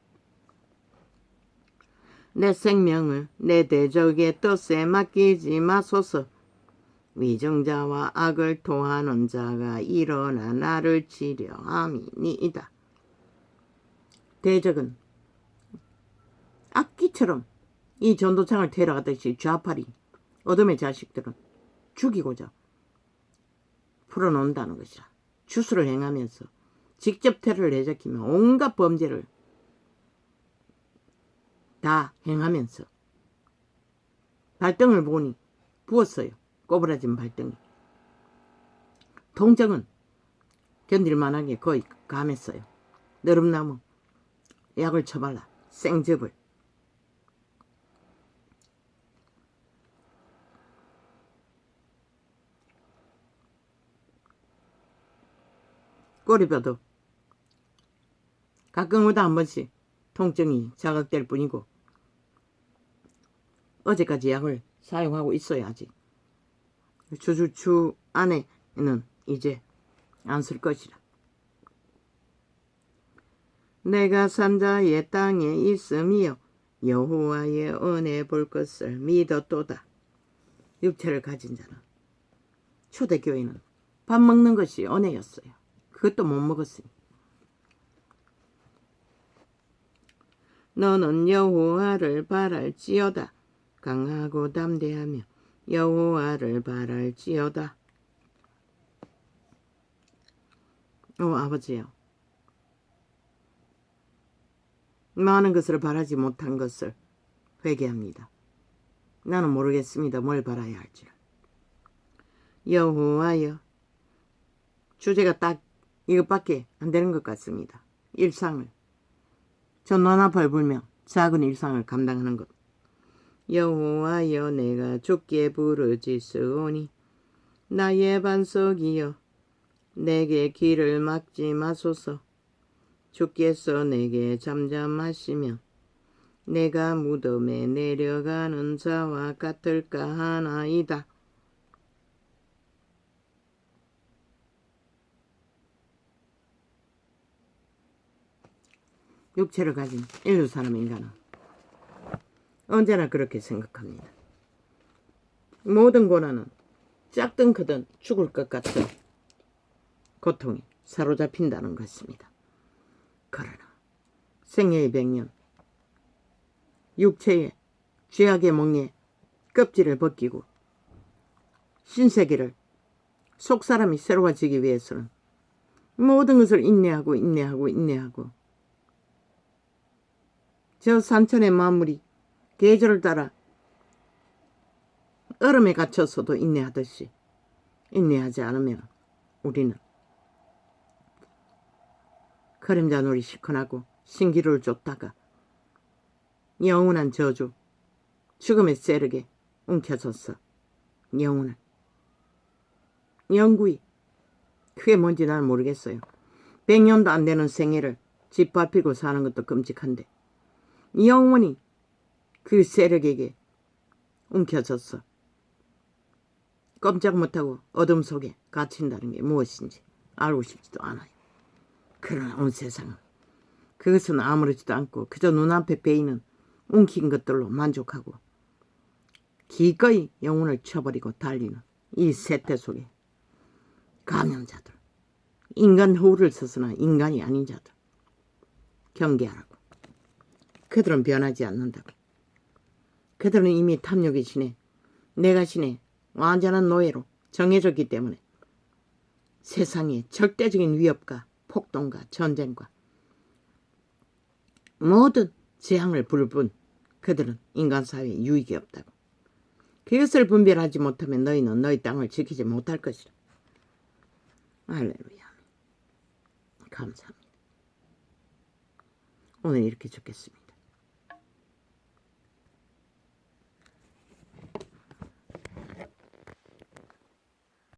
내 생명을 내 대적의 뜻에 맡기지 마소서. 위정자와 악을 토하는 자가 일어나 나를 치려 함이니이다. 대적은 악기처럼 이 전도창을 데려가듯이 좌파리 어둠의 자식들은 죽이고자 풀어놓는다는 것이라. 추수를 행하면서 직접 테러를 내적히며 온갖 범죄를 다 행하면서 발등을 보니 부었어요. 꼬부라진 발등이. 동정은 견딜만하게 거의 감했어요. 느릅나무 약을 쳐발라 생즙을. 꼬리뼈도 가끔마다 한 번씩 통증이 자극될 뿐이고 어제까지 약을 사용하고 있어야 하지. 주주 안에는 이제 안 쓸 것이라. 내가 산자의 땅에 있으며 여호와의 은혜 볼 것을 믿었도다. 육체를 가진 자는 초대교회는 밥 먹는 것이 은혜였어요. 그것도 못 먹었으니. 너는 여호와를 바랄지어다. 강하고 담대하며 여호와를 바랄지어다. 아버지요. 많은 것을 바라지 못한 것을 회개합니다. 나는 모르겠습니다. 뭘 바라야 할지를. 여호와여. 주제가 딱 이것밖에 안 되는 것 같습니다. 일상을. 저 눈앞을 불며 작은 일상을 감당하는 것. 여호와여 내가 주께 부르짖으오니 나의 반석이여 내게 길을 막지 마소서. 주께서 내게 잠잠하시면 내가 무덤에 내려가는 자와 같을까 하나이다. 육체를 가진 인류 사람 인간은 언제나 그렇게 생각합니다. 모든 고난은 작든 크든 죽을 것 같은 고통에 사로잡힌다는 것입니다. 그러나 생애의 100년 육체의 죄악의 멍에 껍질을 벗기고 신세계를 속사람이 새로워지기 위해서는 모든 것을 인내하고 저 산천의 만물이 계절을 따라 얼음에 갇혀서도 인내하듯이 인내하지 않으면 우리는 그림자 놀이 시큰하고 신기루를 쫓다가 영원한 저주 죽음의 세력에 움켜졌어. 영구히 그게 뭔지 난 모르겠어요. 100년도 안 되는 생애를 짓밟히고 사는 것도 끔찍한데 영원히 그 세력에게 움켜졌어. 꼼짝 못하고 어둠 속에 갇힌다는 게 무엇인지 알고 싶지도 않아요. 그러나 온 세상은 그것은 아무렇지도 않고 그저 눈앞에 베이는 웅킨 것들로 만족하고 기꺼이 영혼을 쳐버리고 달리는 이 세태 속에 감염자들, 인간 허울을 써서나 인간이 아닌 자들 경계하라고. 그들은 변하지 않는다고. 그들은 이미 탐욕의 신에 내가 신의 완전한 노예로 정해졌기 때문에 세상의 절대적인 위협과 폭동과 전쟁과 모든 재앙을 부를 뿐 그들은 인간 사회에 유익이 없다고. 그것을 분별하지 못하면 너희는 너희 땅을 지키지 못할 것이라. 할렐루야. 감사합니다. 오늘 이렇게 죽겠습니다.